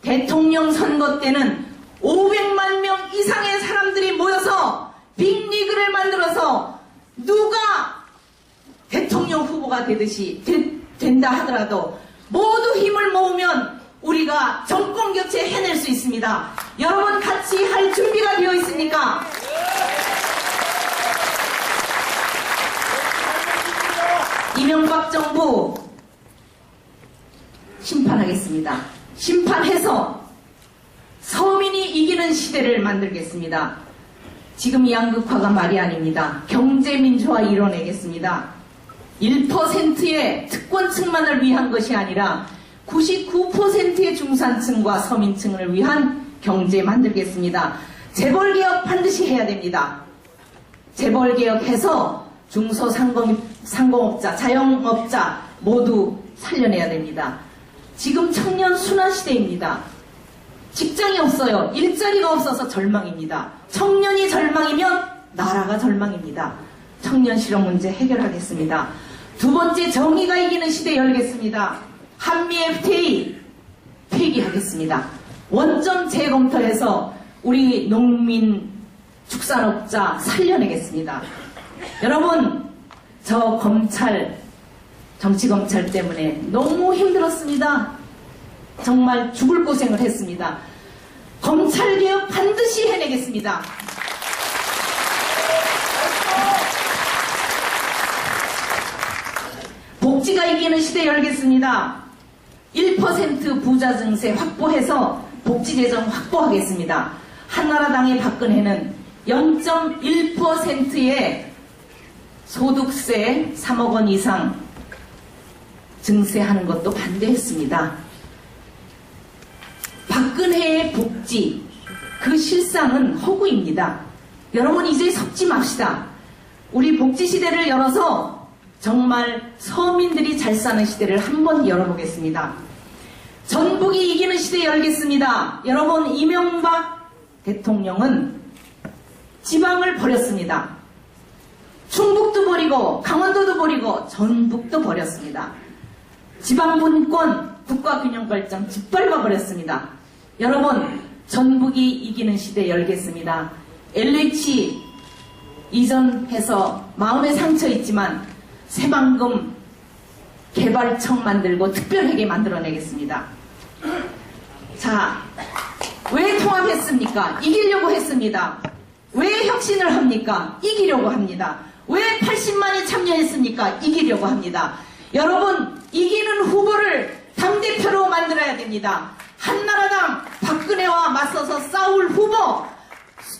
대통령 선거 때는 500만 명 이상의 사람들이 모여서 빅리그를 만들어서 누가 대통령 후보가 되듯이 된다 하더라도 모두 힘을 모으면 우리가 정권 교체 해낼 수 있습니다. 여러분 같이 할 준비가 되어 있습니까? 이명박 정부 심판하겠습니다. 심판해서 서민이 이기는 시대를 만들겠습니다. 지금 양극화가 말이 아닙니다. 경제민주화 이뤄내겠습니다. 1%의 특권층만을 위한 것이 아니라 99%의 중산층과 서민층을 위한 경제 만들겠습니다. 재벌개혁 반드시 해야 됩니다. 재벌개혁해서 중소상공업자, 자영업자 모두 살려내야 됩니다. 지금 청년 순환시대입니다. 직장이 없어요. 일자리가 없어서 절망입니다. 청년이 절망이면 나라가 절망입니다. 청년 실업 문제 해결하겠습니다. 두 번째, 정의가 이기는 시대 열겠습니다. 한미 FTA 폐기하겠습니다. 원점 재검토해서 우리 농민, 축산업자 살려내겠습니다. 여러분, 저 정치검찰 때문에 너무 힘들었습니다. 정말 죽을 고생을 했습니다. 검찰개혁 반드시 해내겠습니다. 복지가 이기는 시대 열겠습니다. 1% 부자 증세 확보해서 복지재정 확보하겠습니다. 한나라당의 박근혜는 0.1%의 소득세 3억 원 이상 증세하는 것도 반대했습니다. 박근혜의 복지, 그 실상은 허구입니다. 여러분 이제 섞지 맙시다. 우리 복지 시대를 열어서 정말 서민들이 잘 사는 시대를 한번 열어보겠습니다. 전북이 이기는 시대 열겠습니다. 여러분, 이명박 대통령은 지방을 버렸습니다. 충북도 버리고 강원도도 버리고 전북도 버렸습니다. 지방분권 국가균형발전 짓밟아 버렸습니다. 여러분, 전북이 이기는 시대 열겠습니다. LH 이전해서 마음에 상처 있지만 새만금 개발청 만들고 특별회계 만들어내겠습니다. 자, 왜 통합했습니까? 이기려고 했습니다. 왜 혁신을 합니까? 이기려고 합니다. 왜 80만이 참여했습니까? 이기려고 합니다. 여러분, 이기는 후보를 당대표로 만들어야 됩니다. 한나라당 박근혜와 맞서서 싸울 후보,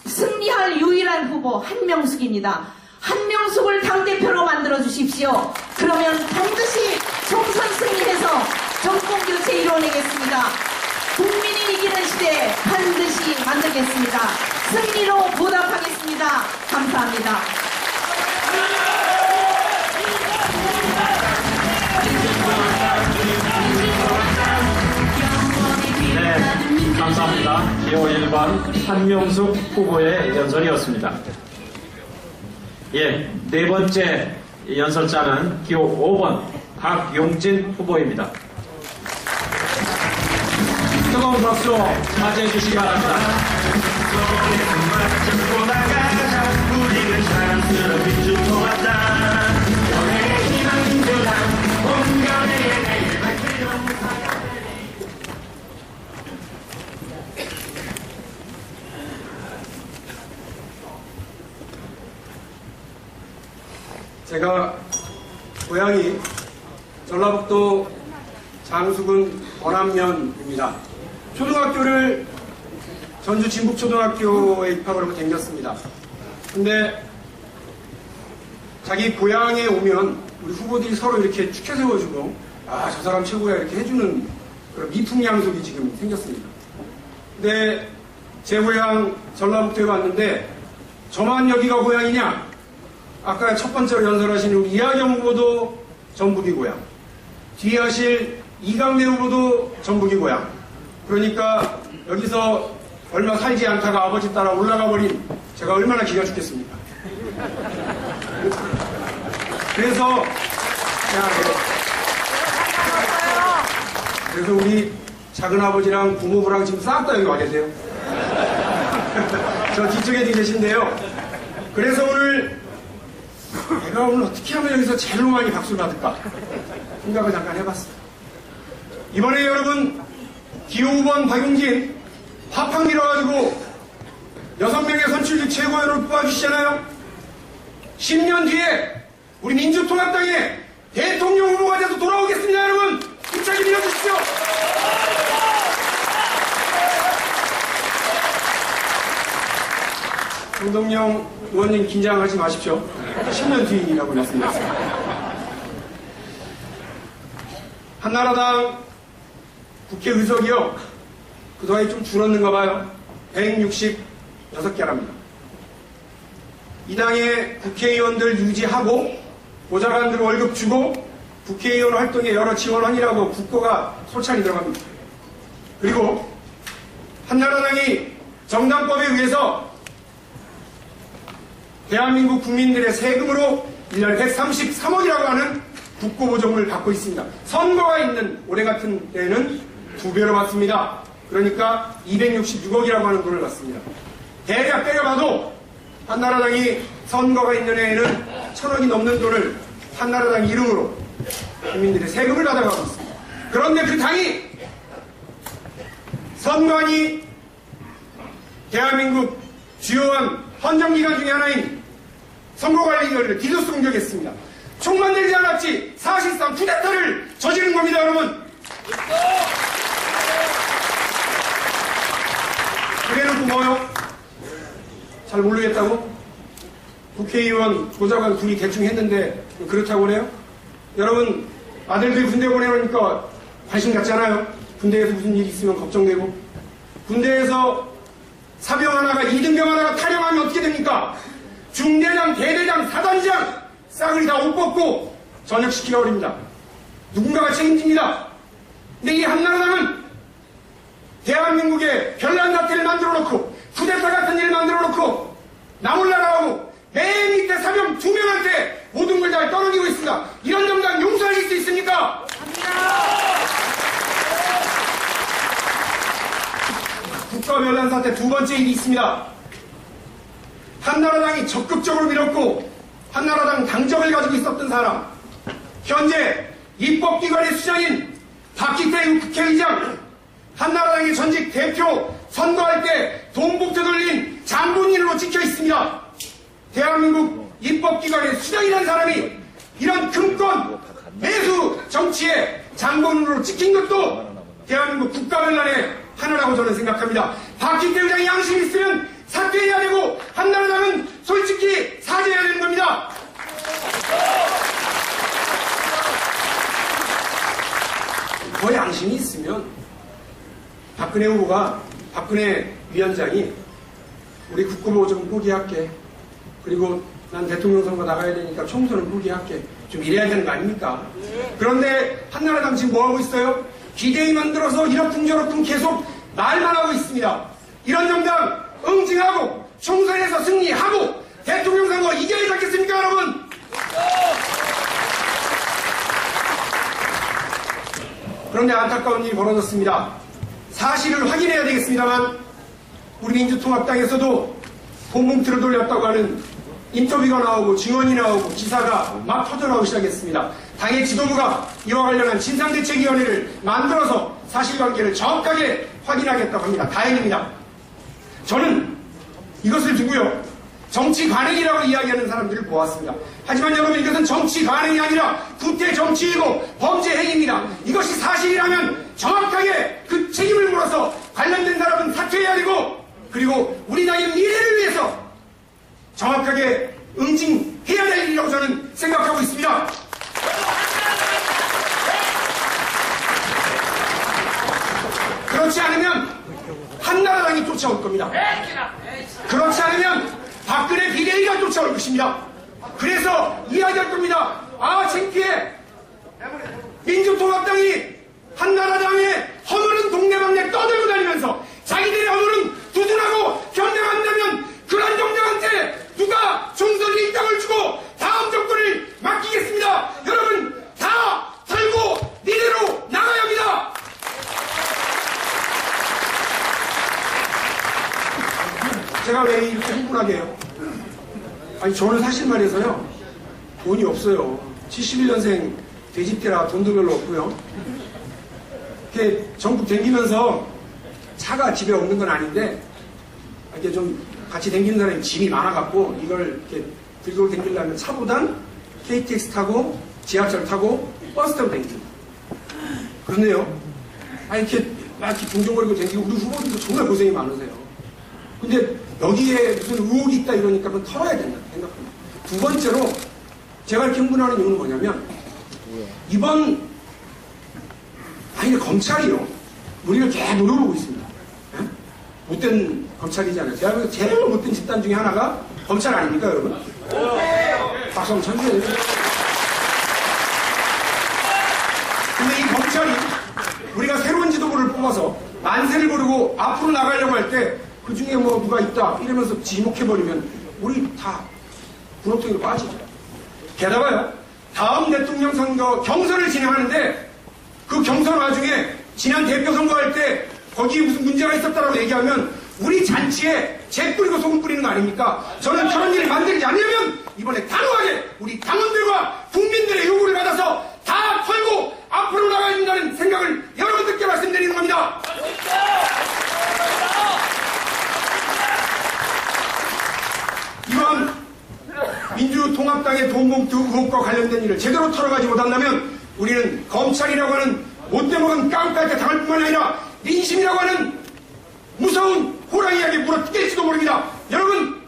승리할 유일한 후보 한명숙입니다. 한명숙을 당대표로 만들어 주십시오. 그러면 반드시 총선 승리해서 정권 교체 이뤄내겠습니다. 국민이 이기는 시대 반드시 만들겠습니다. 승리로 보답하겠습니다. 감사합니다.
네, 감사합니다. 기호 1번 한명숙 후보의 연설이었습니다. 예, 네 번째 연설자는 기호 5번 박용진 후보입니다. 뜨거운 박수 맞이해 주시기 바랍니다.
제가 고향이 전라북도 장수군 원암면입니다. 초등학교를 전주 진북초등학교에 입학을 하고 다녔습니다. 근데 자기 고향에 오면 우리 후보들이 서로 이렇게 축켜 세워주고 아, 저 사람 최고야 이렇게 해주는 그런 미풍양속이 지금 생겼습니다. 근데 제 고향 전라북도에 왔는데 저만 여기가 고향이냐? 아까 첫 번째로 연설하신 우리 이하경 후보도 전북이 고향, 뒤에 하실 이강래 후보도 전북이 고향. 그러니까 여기서 얼마 살지 않다가 아버지 따라 올라가 버린 제가 얼마나 기가 죽겠습니까? 그래서 그래서 우리 작은아버지랑 부모부랑 지금 싹 다 여기 와 계세요. 저 뒤쪽에 계신데요. 그래서 오늘 내가 오늘 어떻게 하면 여기서 제일 많이 박수를 받을까 생각을 잠깐 해봤어요. 이번에 여러분 기호 5번 박용진 파팡 밀어가지고 6명의 선출직 최고위원을 뽑아주시잖아요. 10년 뒤에 우리 민주통합당의 대통령 후보가 돼서 돌아오겠습니다. 여러분 힘차게 밀어주십시오. 정동영 의원님 긴장하지 마십시오. 10년 뒤라고 말씀드렸습니다. 한나라당 국회의석이요. 그동안에 좀 줄었는가 봐요. 166개랍니다. 이 당의 국회의원들 유지하고 보좌관들 월급 주고 국회의원 활동에 여러 지원하니라고 국고가 솔찬히 들어갑니다. 그리고 한나라당이 정당법에 의해서 대한민국 국민들의 세금으로 1년에 133억이라고 하는 국고보조금을 받고 있습니다. 선거가 있는 올해 같은 때에는 2배로 받습니다. 그러니까 266억이라고 하는 돈을 받습니다. 대략 때려봐도 한나라당이 선거가 있는 해에는 1,000억이 넘는 돈을 한나라당 이름으로 국민들의 세금을 받아가고 있습니다. 그런데 그 당이 선관위 대한민국 주요한 헌정기관 중에 하나인 선거관리위원회를 디도스 공격했습니다. 총 만들지 않았지 사실상 쿠데타를 저지른 겁니다. 여러분. 그래놓고 뭐요? 잘 모르겠다고? 국회의원 보좌관 둘이 대충 했는데 그렇다고 그래요? 여러분 아들들 군대 보내놓으니까 관심 갖잖아요. 군대에서 무슨 일이 있으면 걱정되고 군대에서 사병 하나가 2등병 하나가 탈영하면 어떻게 됩니까? 중대장, 대대장, 사단장 싸그리 다 옷 벗고 전역시키가 버립니다. 누군가가 책임집니다. 근데 이 한나라당은 대한민국에 별난 사태를 만들어 놓고 쿠데타 같은 일을 만들어 놓고 나몰라라고 맨 밑에 사병 2명한테 모든 걸 다 떠넘기고 있습니다. 이런 정당 용서하실 수 있습니까? 국가 별난 사태 두 번째 일이 있습니다. 한나라당이 적극적으로 밀었고 한나라당 당적을 가지고 있었던 사람, 현재 입법기관의 수장인 박기태 국회의장, 한나라당의 전직 대표 선거할 때 돈봉투 돌린 장본인으로 찍혀 있습니다. 대한민국 입법기관의 수장이라는 사람이 이런 금권 매수 정치에 장본인으로 찍힌 것도 대한민국 국가변란의 하나라고 저는 생각합니다. 박기태 의장이 양심이 있으면 사퇴해야 되고 한나라당은 솔직히 사죄해야 되는 겁니다. 더 양심이 있으면 박근혜 후보가, 박근혜 위원장이 우리 국고보조금 포기할게, 그리고 난 대통령 선거 나가야 되니까 총선은 포기할게, 좀 이래야 되는 거 아닙니까? 그런데 한나라당 지금 뭐하고 있어요? 기대위 만들어서 이러쿵저러쿵 계속 말만 하고 있습니다. 이런 정당 응징하고 총선에서 승리하고 대통령 선거 이겨야 되지 않겠습니까, 여러분? 그런데 안타까운 일이 벌어졌습니다. 사실을 확인해야 되겠습니다만 우리 민주통합당에서도 돈봉투를 돌렸다고 하는 인터뷰가 나오고 증언이 나오고 기사가 막 터져나오기 시작했습니다. 당의 지도부가 이와 관련한 진상대책위원회를 만들어서 사실관계를 정확하게 확인하겠다고 합니다. 다행입니다. 저는 이것을 두고요, 정치 관행이라고 이야기하는 사람들을 보았습니다. 하지만 여러분, 이것은 정치 관행이 아니라 구태 정치이고 범죄 행위입니다. 이것이 사실이라면 정확하게 그 책임을 물어서 관련된 사람은 사퇴해야 되고, 그리고 우리 당의 미래를 위해서 정확하게 응징해야 될 일이라고 저는 생각하고 있습니다. 그렇지 않으면 한나라당이 또 쫓아올 겁니다. 그렇지 않으면 박근혜 비대위가 쫓아올 것입니다. 그래서 이야기할 겁니다. 아, 창피해. 민주통합당이 한나라당의 허물은 동네방네 떠들고 다니면서 자기들의 허물은 두둔하고 경쟁한다면 그런 경쟁한테 누가 총선이 이 땅을 주고 다음 정권을 맡기겠습니다. 여러분 다 털고 이대로 나가야 합니다. 제가 왜 이렇게 흥분하게 해요? 아니 저는 사실 말해서요 돈이 없어요. 71년생 돼지띠라 돈도 별로 없고요. 이렇게 전국 댕기면서 차가 집에 없는 건 아닌데 이렇게 좀 같이 댕기는 사람이 짐이 많아갖고 이걸 이렇게 들고 댕기려면 차보단 KTX 타고 지하철 타고 버스 타고 댕깁니다. 그런데요, 아니 이렇게 막 이렇게 동정거리고 댕기고 우리 후보들도 정말 고생이 많으세요. 근데 여기에 무슨 의혹이 있다 이러니까 그건 털어야 된다 생각합니다. 두 번째로 제가 이렇게 흥분하는 이유는 뭐냐면 이번 검찰이요 우리를 계속 노려보고 있습니다. 에? 못된 검찰이잖아요. 대한민국 제일 못된 집단 중에 하나가 검찰 아닙니까 여러분? 박수 한번 쳐주셔야 돼요. 근데 이 검찰이 우리가 새로운 지도부를 뽑아서 만세를 부르고 앞으로 나가려고 할 때 그 중에 뭐 누가 있다 이러면서 지목해버리면 우리 다 구렁텅이로 빠지죠. 게다가요 다음 대통령 선거 경선을 진행하는데 그 경선 와중에 지난 대표 선거할 때 거기에 무슨 문제가 있었다라고 얘기하면 우리 잔치에 재 뿌리고 소금 뿌리는 거 아닙니까? 저는 그런 일을 만들지 않으려면 이번에 단호하게 우리 당원들과 국민들의 요구를 받아서 다 털고 앞으로 나가야 된다는 생각을 여러분들께 말씀드리는 겁니다. 이번 민주통합당의 돈봉투 의혹과 관련된 일을 제대로 털어가지 못한다면 우리는 검찰이라고 하는 못돼먹은 깡패한테 당할 뿐만 아니라 민심이라고 하는 무서운 호랑이에게 물어뜯길지도 모릅니다. 여러분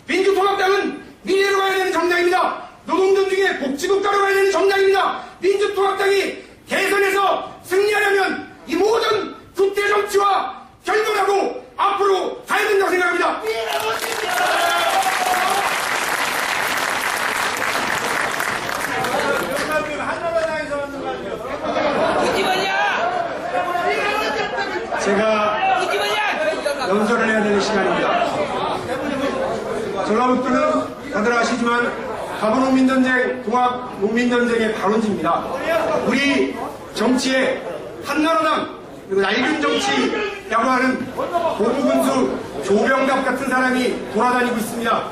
민주통합당은 미래로 가야 되는 정당입니다. 노동전 중에 복지국가로 가야 되는 정당입니다. 민주통합당이 대선에서 승리하려면 이 모든 국대 정치와 결별하고 앞으로 가야 된다고 생각합니다. 제가 연설을 해야 되는 시간입니다. 전라북도는 다들 아시지만 가부농민전쟁, 동학농민전쟁의 발원지입니다. 우리 정치에 한나라당 그리고 낡은 정치라고 하는 고부군수 조병갑 같은 사람이 돌아다니고 있습니다.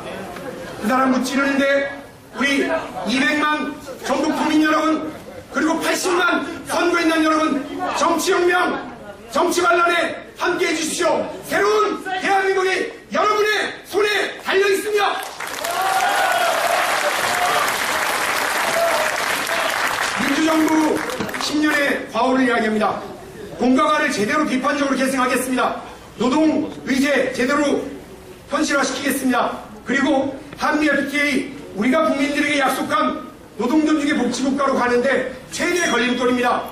그 사람 찌르는데 우리 200만 전국 국민 여러분 그리고 80만 선거인단 여러분 정치혁명 정치반란에 함께해 주십시오. 새로운 대한민국이 여러분의 손에 달려 있습니다. 민주정부 10년의 과오를 이야기합니다. 공과관을 제대로 비판적으로 계승하겠습니다. 노동의제 제대로 현실화시키겠습니다. 그리고 한미 FTA 우리가 국민들에게 약속한 노동전중의 복지국가로 가는데 최대의 걸림돌입니다.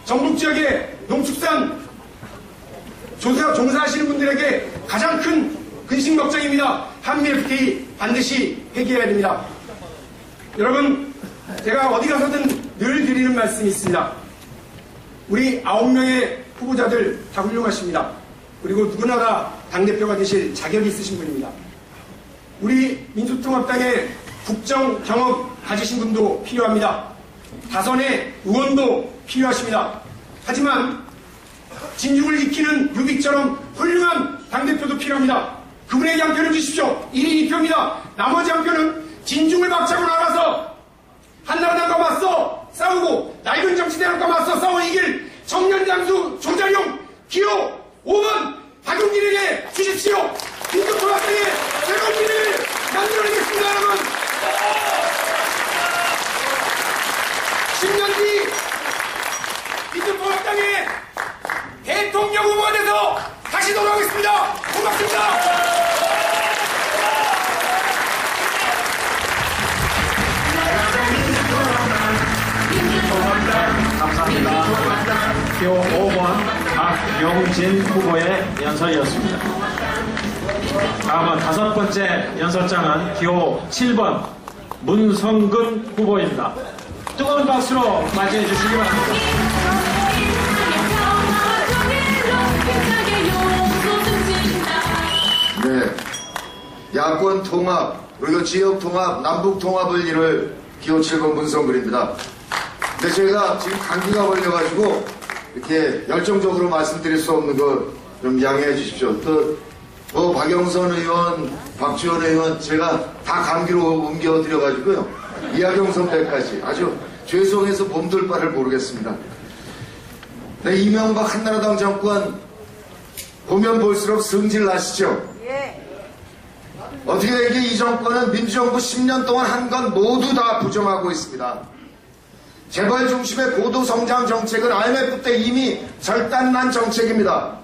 전북 지역의 농축산 종사하시는 분들에게 가장 큰 근심 걱정입니다. 한미 FTA 반드시 폐기해야 됩니다. 여러분 제가 어디 가서든 늘 드리는 말씀이 있습니다. 우리 9명의 후보자들 다 훌륭하십니다. 그리고 누구나 다 당대표가 되실 자격이 있으신 분입니다. 우리 민주통합당의 국정 경험 가지신 분도 필요합니다. 다선의 의원도 필요하십니다. 하지만 진중을 익히는 유빅처럼 훌륭한 당대표도 필요합니다. 그분에게 한 표를 주십시오. 1인 2표입니다. 나머지 한 표는 진중을 박차고 나가서 한나라당과 맞서 싸우고 낡은 정치대학과 맞서 싸워 이길 청년 장수 조자룡 기호 5번 박용진에게 주십시오. 민주통합당의 새로운 미래를 만들어내겠습니다. 여러분 10년 뒤 민주통합당의 대통령 후보가 돼서 다시 돌아오겠습니다. 고맙습니다.
감사합니다. 표 5번 박용진 후보의 연설이었습니다. 다음은 5번째 연설장은 기호 7번 문성근 후보입니다. 뜨거운 박수로 맞이해 주시기 바랍니다.
네, 야권 통합, 그리고 지역 통합, 남북 통합을 이룰 기호 7번 문성근입니다. 근데 저희가 지금 감기가 걸려가지고 이렇게 열정적으로 말씀드릴 수 없는 거 좀 양해해 주십시오. 또 박영선 의원, 박지원 의원 제가 다 감기로 옮겨드려가지고요. 이하경 선배까지 아주 죄송해서 몸둘 바를 모르겠습니다. 네, 이명박 한나라당 정권 보면 볼수록 성질 나시죠? 어떻게 된 게 이 정권은 민주정부 10년 동안 한 건 모두 다 부정하고 있습니다. 재벌 중심의 고도성장 정책은 IMF 때 이미 절단난 정책입니다.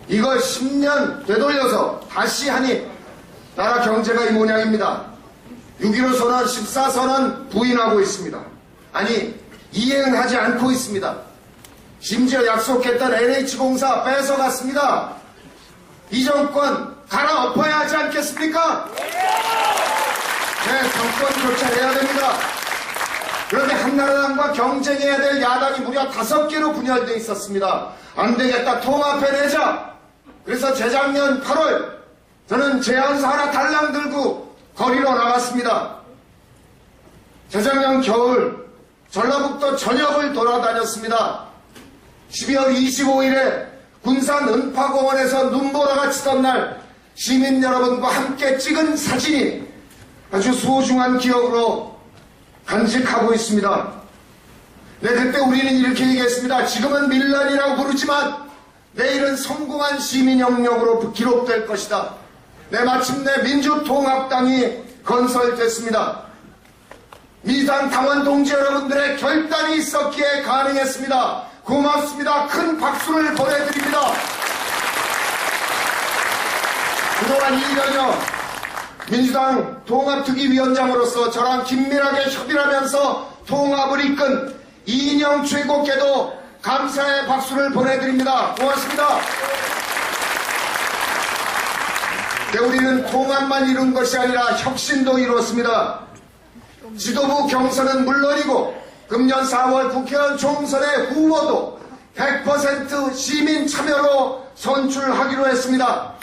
이걸 10년 되돌려서 다시 하니 나라 경제가 이 모양입니다. 6.15 선언, 14선언 부인하고 있습니다. 아니, 이행하지 않고 있습니다. 심지어 약속했던 NH공사 뺏어갔습니다. 이 정권 갈아엎어야 하지 않겠습니까? 네, 정권 교체해야 됩니다. 그런데 한나라당과 경쟁해야 될 야당이 무려 5개로 분열되어 있었습니다. 안 되겠다, 통합해내자. 그래서 재작년 8월 저는 제안서 하나 달랑 들고 거리로 나갔습니다. 재작년 겨울 전라북도 전역을 돌아다녔습니다. 12월 25일에 군산 은파공원에서 눈보라가 치던 날 시민 여러분과 함께 찍은 사진이 아주 소중한 기억으로 간직하고 있습니다. 네, 그때 우리는 이렇게 얘기했습니다. 지금은 밀란이라고 부르지만 내일은 성공한 시민 영역으로 기록될 것이다. 네, 마침내 민주통합당이 건설됐습니다. 민주당 당원 동지 여러분들의 결단이 있었기에 가능했습니다. 고맙습니다. 큰 박수를 보내드립니다. 그동안 2년여 민주당 통합특위위원장으로서 저랑 긴밀하게 협의를 하면서 통합을 이끈 이인영 최고께도 감사의 박수를 보내드립니다. 고맙습니다. 네, 우리는 통합만 이룬 것이 아니라 혁신도 이루었습니다. 지도부 경선은 물론이고 금년 4월 국회의원 총선의 후보도 100% 시민 참여로 선출하기로 했습니다.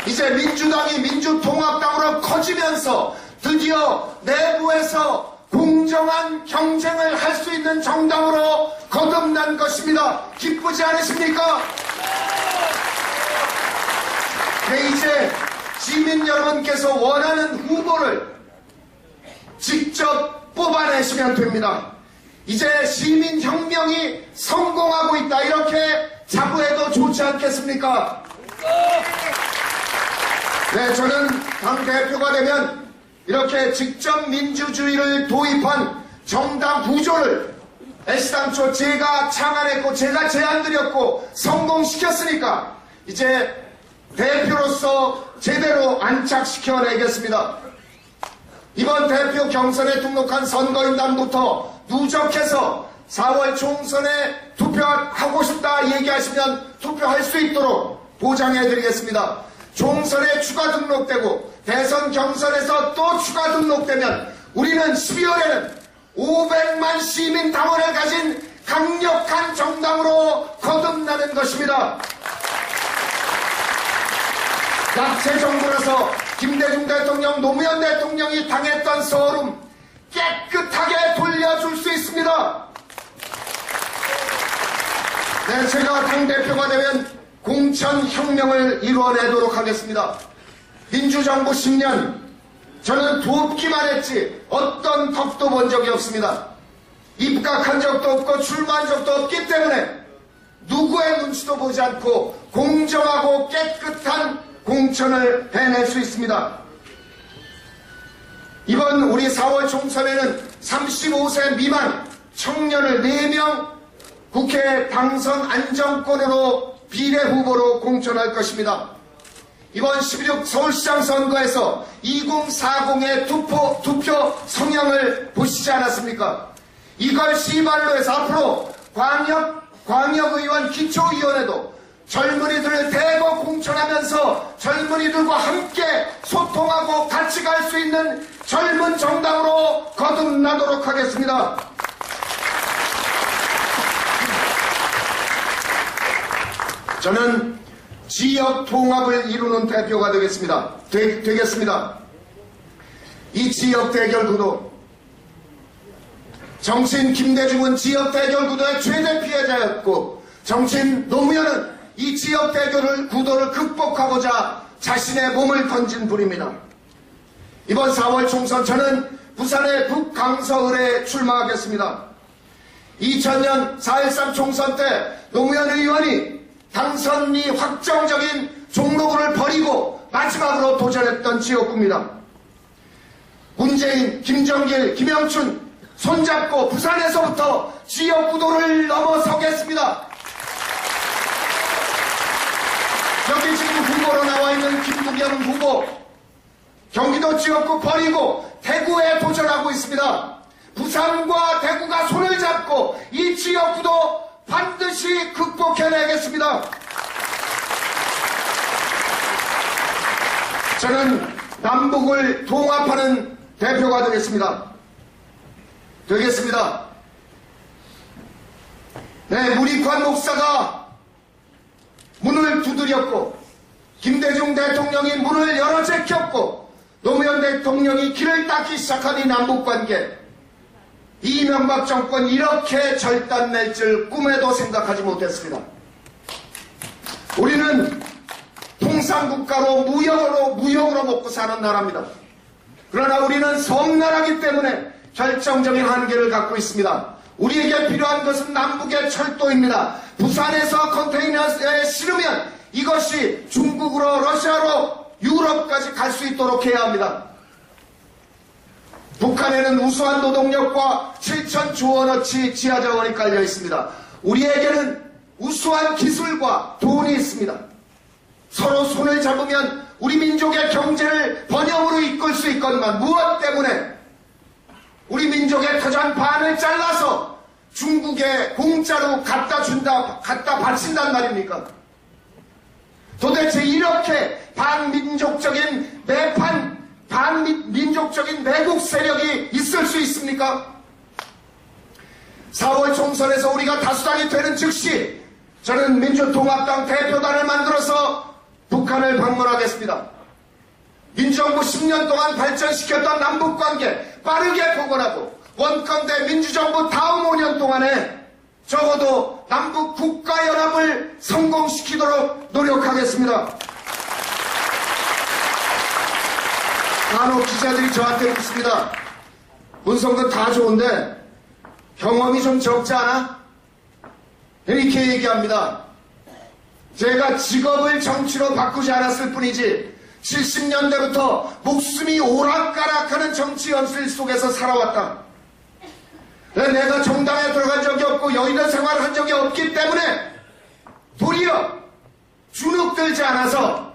이제 민주당이 민주통합당으로 커지면서 드디어 내부에서 공정한 경쟁을 할 수 있는 정당으로 거듭난 것입니다. 기쁘지 않으십니까? 네, 이제 시민 여러분께서 원하는 후보를 직접 뽑아내시면 됩니다. 이제 시민혁명이 성공하고 있다, 이렇게 자부해도 좋지 않겠습니까? 네, 저는 당대표가 되면 이렇게 직접 민주주의를 도입한 정당 구조를 애시당초 제가 창안했고 제가 제안드렸고 성공시켰으니까 이제 대표로서 제대로 안착시켜내겠습니다. 이번 대표 경선에 등록한 선거인단부터 누적해서 4월 총선에 투표하고 싶다 얘기하시면 투표할 수 있도록 보장해드리겠습니다. 총선에 추가 등록되고 대선 경선에서 또 추가 등록되면 우리는 12월에는 500만 시민 당원을 가진 강력한 정당으로 거듭나는 것입니다. 약체 정부라서 김대중 대통령, 노무현 대통령이 당했던 서름 깨끗하게 돌려줄 수 있습니다. 네, 제가 당대표가 되면 공천혁명을 이루어내도록 하겠습니다. 민주정부 10년, 저는 돕기만 했지 어떤 덕도 본 적이 없습니다. 입각한 적도 없고 출마한 적도 없기 때문에 누구의 눈치도 보지 않고 공정하고 깨끗한 공천을 해낼 수 있습니다. 이번 우리 4월 총선에는 35세 미만 청년을 4명 국회 당선 안정권으로 비례후보로 공천할 것입니다. 이번 16 서울시장 선거에서 2040의 투표 성향을 보시지 않았습니까? 이걸 시발로 해서 앞으로 광역의원 기초위원회도 젊은이들을 대거 공천하면서 젊은이들과 함께 소통하고 같이 갈 수 있는 젊은 정당으로 거듭나도록 하겠습니다. 저는 지역 통합을 이루는 대표가 되겠습니다. 이 지역 대결 구도, 정치인 김대중은 지역 대결 구도의 최대 피해자였고, 정치인 노무현은 이 지역 대결 구도를 극복하고자 자신의 몸을 던진 분입니다. 이번 4월 총선 저는 부산의 북강서을에 출마하겠습니다. 2000년 4.13 총선 때 노무현 의원이 당선이 확정적인 종로구를 버리고 마지막으로 도전했던 지역구입니다. 문재인, 김정길, 김영춘 손잡고 부산에서부터 지역구도를 넘어서겠습니다. 여기 지금 후보로 나와 있는 김부겸 후보, 경기도 지역구 버리고 대구에 도전하고 있습니다. 부산과 대구가 손을 잡고 이 지역구도 반드시 극복해내겠습니다. 저는 남북을 통합하는 대표가 되겠습니다. 네, 무리관 목사가 문을 두드렸고, 김대중 대통령이 문을 열어 제꼈고, 노무현 대통령이 길을 닦기 시작한 이 남북관계, 이명박 정권 이렇게 절단낼 줄 꿈에도 생각하지 못했습니다. 우리는 통상국가로 무역으로 먹고 사는 나라입니다. 그러나 우리는 섬나라이기 때문에 결정적인 한계를 갖고 있습니다. 우리에게 필요한 것은 남북의 철도입니다. 부산에서 컨테이너에 실으면 이것이 중국으로, 러시아로, 유럽까지 갈 수 있도록 해야 합니다. 북한에는 우수한 노동력과 7,000조 원어치 지하자원이 깔려 있습니다. 우리에게는 우수한 기술과 돈이 있습니다. 서로 손을 잡으면 우리 민족의 경제를 번영으로 이끌 수 있건만 무엇 때문에 우리 민족의 터전 반을 잘라서 중국에 공짜로 갖다 바친단 말입니까? 도대체 이렇게 반민족적인 반민족적인 매국 세력이 있을 수 있습니까? 4월 총선에서 우리가 다수당이 되는 즉시 저는 민주통합당 대표단을 만들어서 북한을 방문하겠습니다. 민주정부 10년 동안 발전시켰던 남북관계 빠르게 복원하고 원건대 민주정부 다음 5년 동안에 적어도 남북 국가연합을 성공시키도록 노력하겠습니다. 간혹 기자들이 저한테 묻습니다. 문성근 다 좋은데 경험이 좀 적지 않아? 이렇게 얘기합니다. 제가 직업을 정치로 바꾸지 않았을 뿐이지 70년대부터 목숨이 오락가락하는 정치 연실 속에서 살아왔다. 내가 정당에 들어간 적이 없고 여의도 생활을 한 적이 없기 때문에 도리어 주눅들지 않아서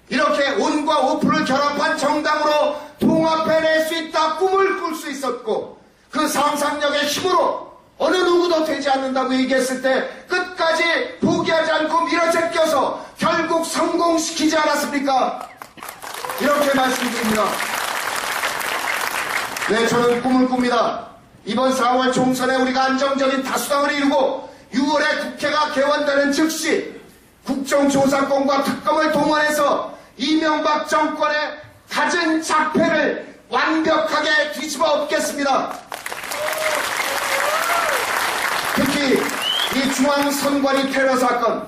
이렇게 온과 오프를 결합한 정당으로 통합해낼 수 있다 꿈을 꿀 수 있었고, 그 상상력의 힘으로 어느 누구도 되지 않는다고 얘기했을 때 끝까지 포기하지 않고 밀어제껴서 결국 성공시키지 않았습니까? 이렇게 말씀드립니다. 네, 저는 꿈을 꿉니다. 이번 4월 총선에 우리가 안정적인 다수당을 이루고 6월에 국회가 개원되는 즉시 국정조사권과 특검을 동원해서 이명박 정권의 갖은 작패를 완벽하게 뒤집어 엎겠습니다. 특히 이 중앙선관위 테러 사건,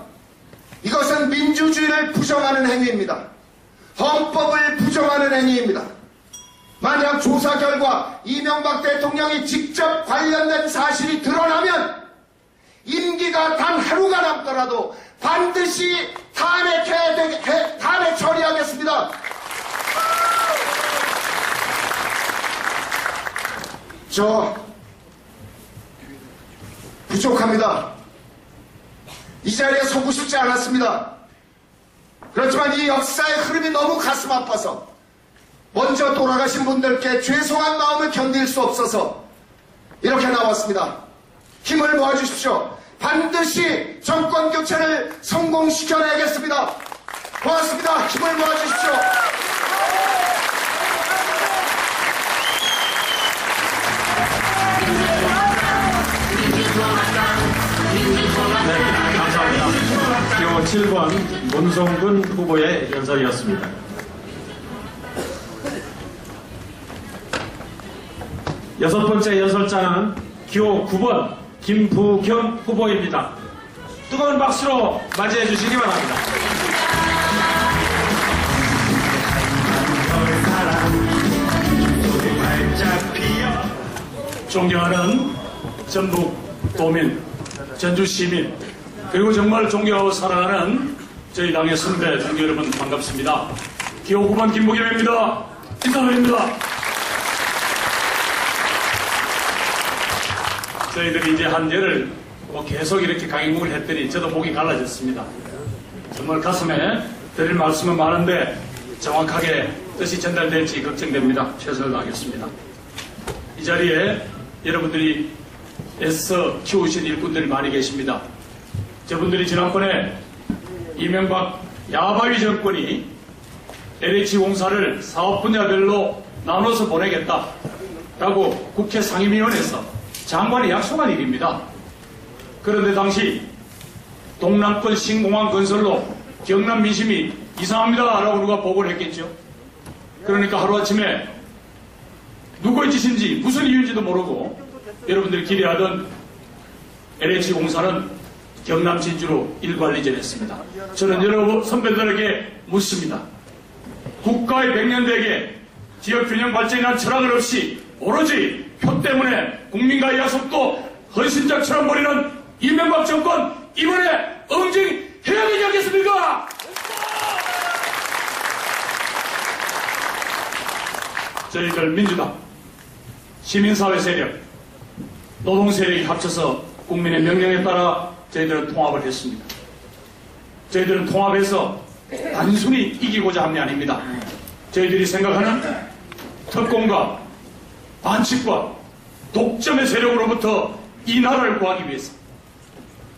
이것은 민주주의를 부정하는 행위입니다. 헌법을 부정하는 행위입니다. 만약 조사 결과 이명박 대통령이 직접 관련된 사실이 드러나면 임기가 단 하루가 남더라도 반드시 탄핵 처리하겠습니다. 저 부족합니다. 이 자리에 서고 싶지 않았습니다. 그렇지만 이 역사의 흐름이 너무 가슴 아파서 먼저 돌아가신 분들께 죄송한 마음을 견딜 수 없어서 이렇게 나왔습니다. 힘을 모아주십시오. 반드시 정권 교체를 성공시켜내겠습니다. 고맙습니다. 힘을 모아주십시오.
네, 감사합니다. 기호 7번 문성근 후보의 연설이었습니다. 여섯 번째 연설자는 기호 9번 김부겸 후보입니다. 뜨거운 박수로 맞이해 주시기 바랍니다. 존경하는 전북 도민, 전주 시민, 그리고 정말 존경하고 사랑하는 저희 당의 선배, 동료 여러분 반갑습니다. 기호 9번 김부겸입니다. 인사드립니다. 저희들이 이제 한 열흘 계속 이렇게 강행군을 했더니 저도 목이 갈라졌습니다. 정말 가슴에 드릴 말씀은 많은데 정확하게 뜻이 전달될지 걱정됩니다. 최선을 다하겠습니다. 이 자리에 여러분들이 애써 키우신 일꾼들이 많이 계십니다. 저분들이 지난번에 이명박 야바위 정권이 LH공사를 사업 분야별로 나눠서 보내겠다라고 국회 상임위원회에서 장관이 약속한 일입니다. 그런데 당시 동남권 신공항 건설로 경남 민심이 이상합니다 라고 누가 보고를 했겠죠. 그러니까 하루아침에 누구의 짓인지 무슨 이유인지도 모르고 여러분들이 기대하던 LH공사는 경남 진주로 일관리전을 했습니다. 저는 여러 선배들에게 묻습니다. 국가의 백년대계 지역균형 발전이란 철학을 없이 오로지 표 때문에 국민과의 약속도 헌신짝처럼 버리는 이명박 정권 이번에 응징해야 되지 않겠습니까? 저희들 민주당, 시민사회 세력, 노동 세력이 합쳐서 국민의 명령에 따라 저희들은 통합을 했습니다. 저희들은 통합해서 단순히 이기고자 한 게 아닙니다. 저희들이 생각하는 특권과 반칙과 독점의 세력으로부터 이 나라를 구하기 위해서,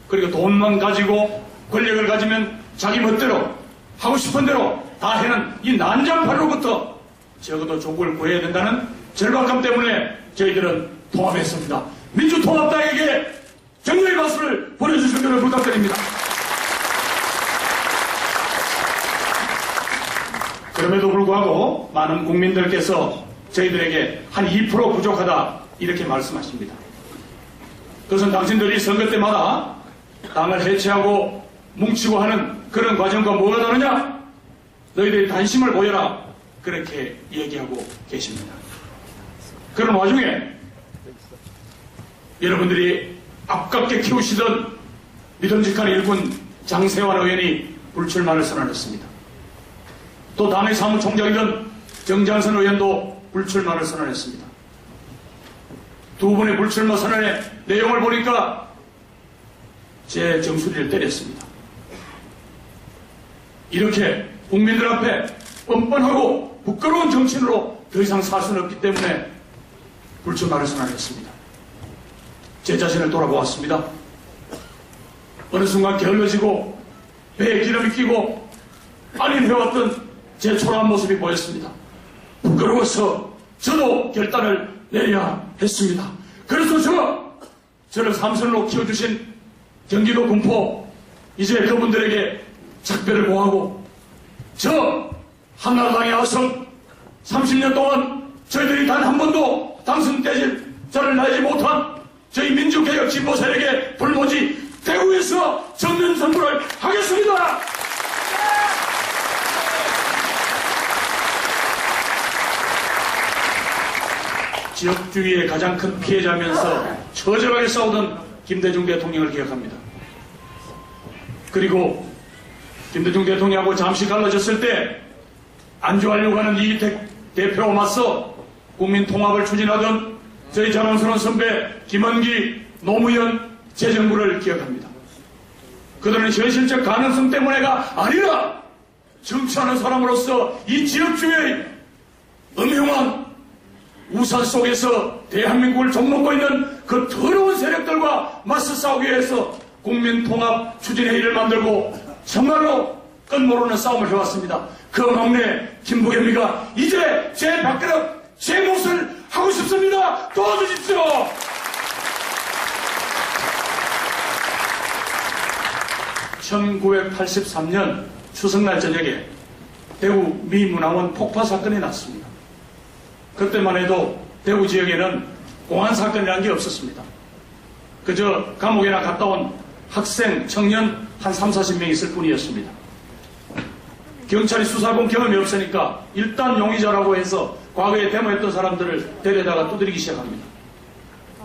그리고 돈만 가지고 권력을 가지면 자기 멋대로 하고 싶은 대로 다 해는 이 난장판으로부터 적어도 조국을 구해야 된다는 절박감 때문에 저희들은 통합했습니다. 민주통합당에게 격려의 박수를 보내주실 것을 부탁드립니다. 그럼에도 불구하고 많은 국민들께서 저희들에게 한 2% 부족하다 이렇게 말씀하십니다. 그것은 당신들이 선거 때마다 당을 해체하고 뭉치고 하는 그런 과정과 뭐가 다르냐? 너희들이 단심을 보여라, 그렇게 얘기하고 계십니다. 그런 와중에 여러분들이 아깝게 키우시던 믿음직한 일꾼 장세환 의원이 불출마를 선언했습니다. 또 당의 사무총장이던 정장선 의원도 불출마를 선언했습니다. 두 분의 불출마 선언의 내용을 보니까 제 정수리를 때렸습니다. 이렇게 국민들 앞에 뻔뻔하고 부끄러운 정치인으로 더 이상 살 수는 없기 때문에 불출마를 선언했습니다. 제 자신을 돌아보았습니다. 어느 순간 게을러지고 배에 기름이 끼고 안일해왔던 제 초라한 모습이 보였습니다. 부끄러워서 저도 결단을 내려야 했습니다. 그래서 저를 삼선으로 키워주신 경기도 군포, 이제 그분들에게 작별을 고하고 저 한나라당에 와서 30년 동안 저희들이 단 한 번도 당선되질 자를 내지 못한 저희 민주개혁 진보 세력의 불모지 대구에서 정면 선포를 하겠습니다. 지역주의의 가장 큰 피해자면서 처절하게 싸우던 김대중 대통령을 기억합니다. 그리고 김대중 대통령하고 잠시 갈라졌을 때 안주하려고 하는 이희택 대표와 맞서 국민 통합을 추진하던 저희 자랑스러운 선배 김원기 노무현 재정부를 기억합니다. 그들은 현실적 가능성 때문에가 아니라 정치하는 사람으로서 이 지역주의의 음흉한 우산 속에서 대한민국을 종놓고 있는 그 더러운 세력들과 맞서 싸우기 위해서
국민통합 추진회의를 만들고 정말로 끝모르는 싸움을 해왔습니다. 그 막내 김부겸이가 이제 제 발가락, 제 몫을 하고 싶습니다. 도와주십시오. (1983년) 추석날 저녁에 대구 미문화원 폭파 사건이 났습니다. 그때만 해도 대구 지역에는 공안 사건이라는 게 없었습니다. 그저 감옥에나 갔다 온 학생, 청년 한 30-40명 있을 뿐이었습니다. 경찰이 수사본 경험이 없으니까 일단 용의자라고 해서 과거에 데모했던 사람들을 데려다가 두드리기 시작합니다.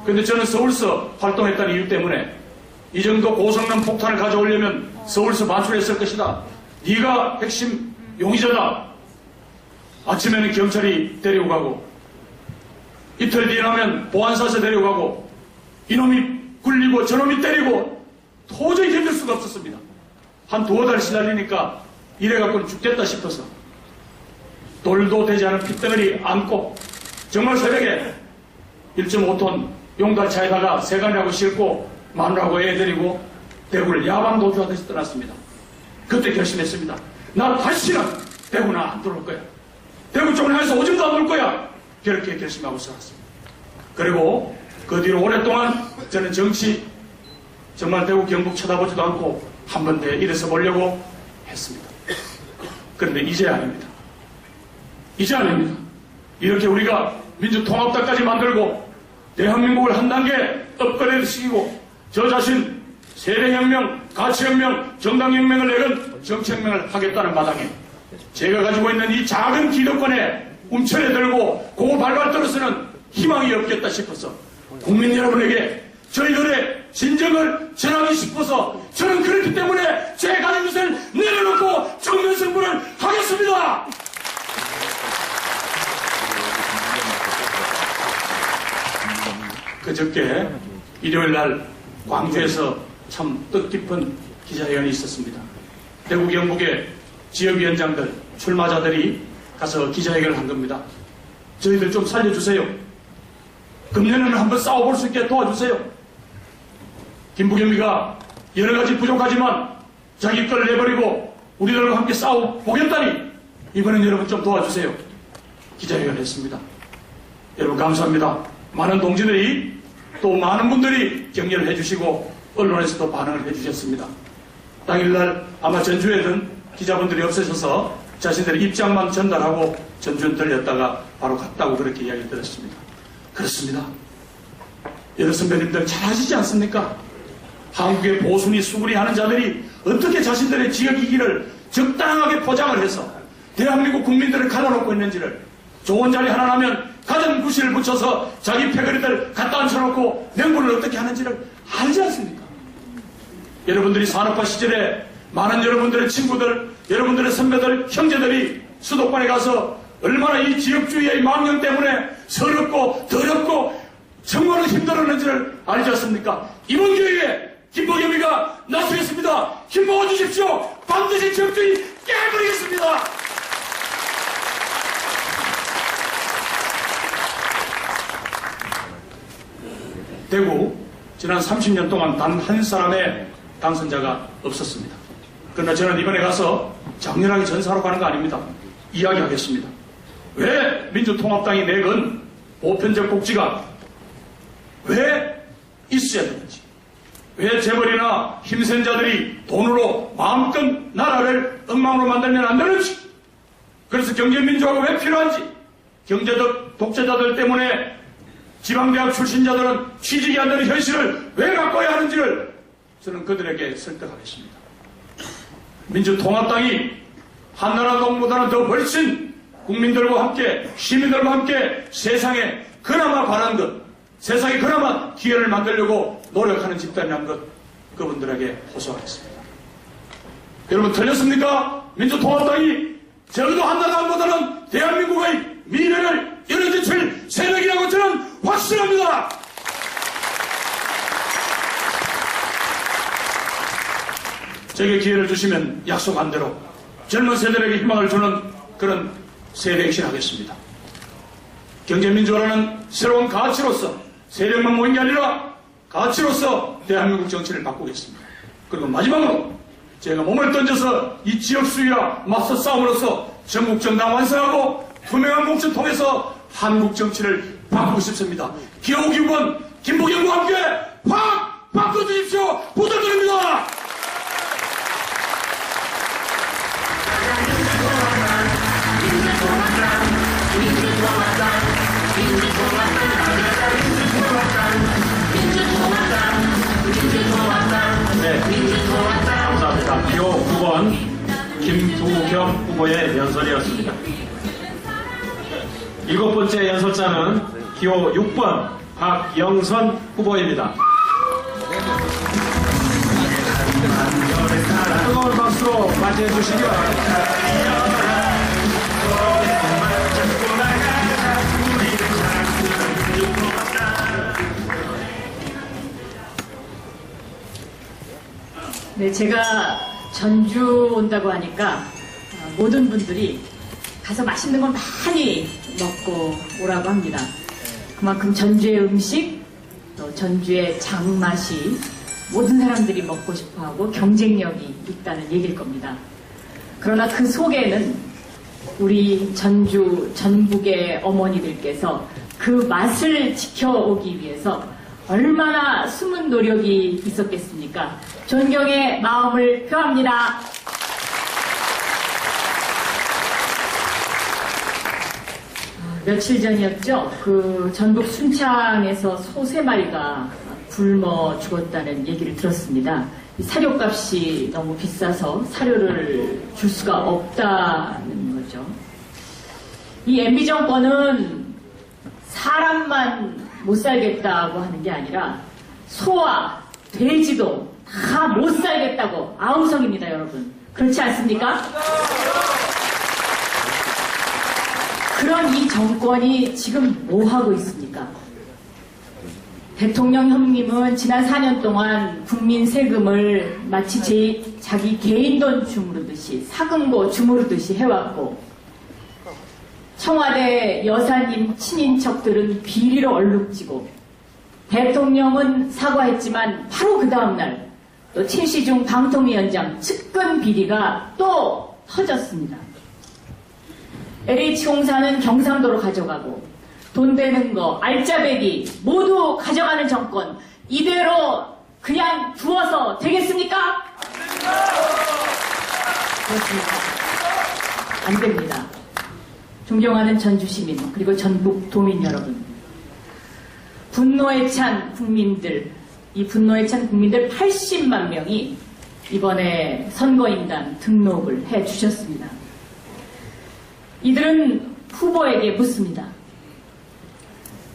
그런데 저는 서울서 활동했다는 이유 때문에 이 정도 고성능 폭탄을 가져오려면 서울서 반출했을 것이다. 네가 핵심 용의자다. 아침에는 경찰이 데리고 가고 이틀 뒤에 나면 보안사서 데리고 가고 이놈이 굴리고 저놈이 때리고 도저히 견딜 수가 없었습니다. 한 2달 시달리니까 이래갖고는 죽겠다 싶어서 돌도 되지 않은 핏덩어리 안고 정말 새벽에 1.5톤 용달차에다가 세간이라고 싣고 마누라고 애 데리고 대구를 야방 도주하듯이 떠났습니다. 그때 결심했습니다. 나 다시는 대구는 안 들어올 거야. 대구 쪽으로 해서 오줌도 안 놓을 거야. 그렇게 결심하고 살았습니다. 그리고 그 뒤로 오랫동안 저는 정치 정말 대구 경북 쳐다보지도 않고 한 번 더 일어서 보려고 했습니다. 그런데 이제 아닙니다. 이제 아닙니다. 이렇게 우리가 민주통합당까지 만들고 대한민국을 한 단계 업그레이드 시키고 저 자신 세대혁명, 가치혁명, 정당혁명을 내건 정치혁명을 하겠다는 마당에 제가 가지고 있는 이 작은 기득권에 움츠려 들고 그 발발 떨어서는 희망이 없겠다 싶어서 국민 여러분에게 저희들의 진정을 전하고 싶어서 저는 그렇기 때문에 제 가진 것을 내려놓고 정면 승부를 하겠습니다. 그저께 일요일 날 광주에서 참 뜻깊은 기자회견이 있었습니다. 대구 경북의 지역위원장들, 출마자들이 가서 기자회견을 한 겁니다. 저희들 좀 살려주세요. 금년에는 한번 싸워볼 수 있게 도와주세요. 김부겸이가 여러 가지 부족하지만 자기 걸 내버리고 우리들과 함께 싸워보겠다니 이번엔 여러분 좀 도와주세요. 기자회견을 했습니다. 여러분 감사합니다. 많은 동지들이 또 많은 분들이 격려를 해주시고 언론에서도 반응을 해주셨습니다. 당일날 아마 전주에는 기자분들이 없으셔서 자신들의 입장만 전달하고 전주는 들렸다가 바로 갔다고 그렇게 이야기를 들었습니다. 그렇습니다. 여러 선배님들 잘 아시지 않습니까? 한국의 보수니 수구니 하는 자들이 어떻게 자신들의 지역이기를 적당하게 포장을 해서 대한민국 국민들을 가둬놓고 있는지를 좋은 자리 하나 나면 가전 구실을 붙여서 자기 패거리들 갖다 앉혀놓고 명분을 어떻게 하는지를 알지 않습니까? 여러분들이 산업화 시절에 많은 여러분들의 친구들, 여러분들의 선배들, 형제들이 수도권에 가서 얼마나 이 지역주의의 망령 때문에 서럽고 더럽고 정말로 힘들었는지를 알지 않습니까? 이번 기회에 김부겸이가 나서겠습니다. 힘 모아주십시오. 반드시 지역주의 깨버리겠습니다. 대구 지난 30년 동안 단 한 사람의 당선자가 없었습니다. 그러나 저는 이번에 가서 장렬하게 전사하러 가는 거 아닙니다. 이야기하겠습니다. 왜 민주통합당이 내건 보편적 복지가 왜 있어야 되는지, 왜 재벌이나 힘센 자들이 돈으로 마음껏 나라를 엉망으로 만들면 안 되는지, 그래서 경제민주화가 왜 필요한지, 경제적 독재자들 때문에 지방대학 출신자들은 취직이 안 되는 현실을 왜 바꿔야 하는지를 저는 그들에게 설득하겠습니다. 민주통합당이 한나라 동보다는 더 훨씬 국민들과 함께, 시민들과 함께 세상에 그나마 바라는 것, 세상에 그나마 기회를 만들려고 노력하는 집단이라는 것, 그분들에게 호소하겠습니다. 여러분 틀렸습니까? 민주통합당이 적어도 한나라당보다는 대한민국의 미래를 열어젖힐 세력이라고 저는 확신합니다. 저에게 기회를 주시면 약속한 대로 젊은 세대에게 희망을 주는 그런 세대 행실하겠습니다. 경제민주화라는 새로운 가치로서 세력만 모인 게 아니라 가치로서 대한민국 정치를 바꾸겠습니다. 그리고 마지막으로 제가 몸을 던져서 이 지역 수위와 맞서 싸움으로써 전국 정당 완성하고 투명한 공천 통해서 한국 정치를 바꾸고 싶습니다. 기호 9번 김부겸과 함께 확 바꿔주십시오. 부탁드립니다.
네, 감사합니다. 기호 9번 김부겸 후보의 연설이었습니다. 7번째 연설자는 기호 6번 박영선 후보입니다. 뜨거운 박수로 맞이해 주시기 바랍니다.
네, 제가 전주 온다고 하니까 모든 분들이 가서 맛있는 걸 많이 먹고 오라고 합니다. 그만큼 전주의 음식, 또 전주의 장맛이 모든 사람들이 먹고 싶어하고 경쟁력이 있다는 얘기일 겁니다. 그러나 그 속에는 우리 전주, 전북의 어머니들께서 그 맛을 지켜오기 위해서 얼마나 숨은 노력이 있었겠습니까? 존경의 마음을 표합니다. 며칠 전이었죠. 그 전북 순창에서 소 3마리가 굶어 죽었다는 얘기를 들었습니다. 사료값이 너무 비싸서 사료를 줄 수가 없다는 거죠. 이 MB 정권은 사람만 못 살겠다고 하는 게 아니라 소와 돼지도 다 못 살겠다고 아우성입니다, 여러분. 그렇지 않습니까? 그런 이 정권이 지금 뭐 하고 있습니까? 대통령 형님은 지난 4년 동안 국민 세금을 마치 자기 개인 돈 주무르듯이 사금고 주무르듯이 해왔고, 청와대 여사님 친인척들은 비리로 얼룩지고, 대통령은 사과했지만 바로 그 다음날 또 친시중 방통위원장 측근 비리가 또 터졌습니다. LH공사는 경상도로 가져가고, 돈 되는 거, 알짜배기 모두 가져가는 정권, 이대로 그냥 두어서 되겠습니까? 그렇습니다. 안 됩니다. 존경하는 전주시민, 그리고 전북 도민 여러분. 분노에 찬 국민들, 이 분노에 찬 국민들 80만 명이 이번에 선거인단 등록을 해 주셨습니다. 이들은 후보에게 묻습니다.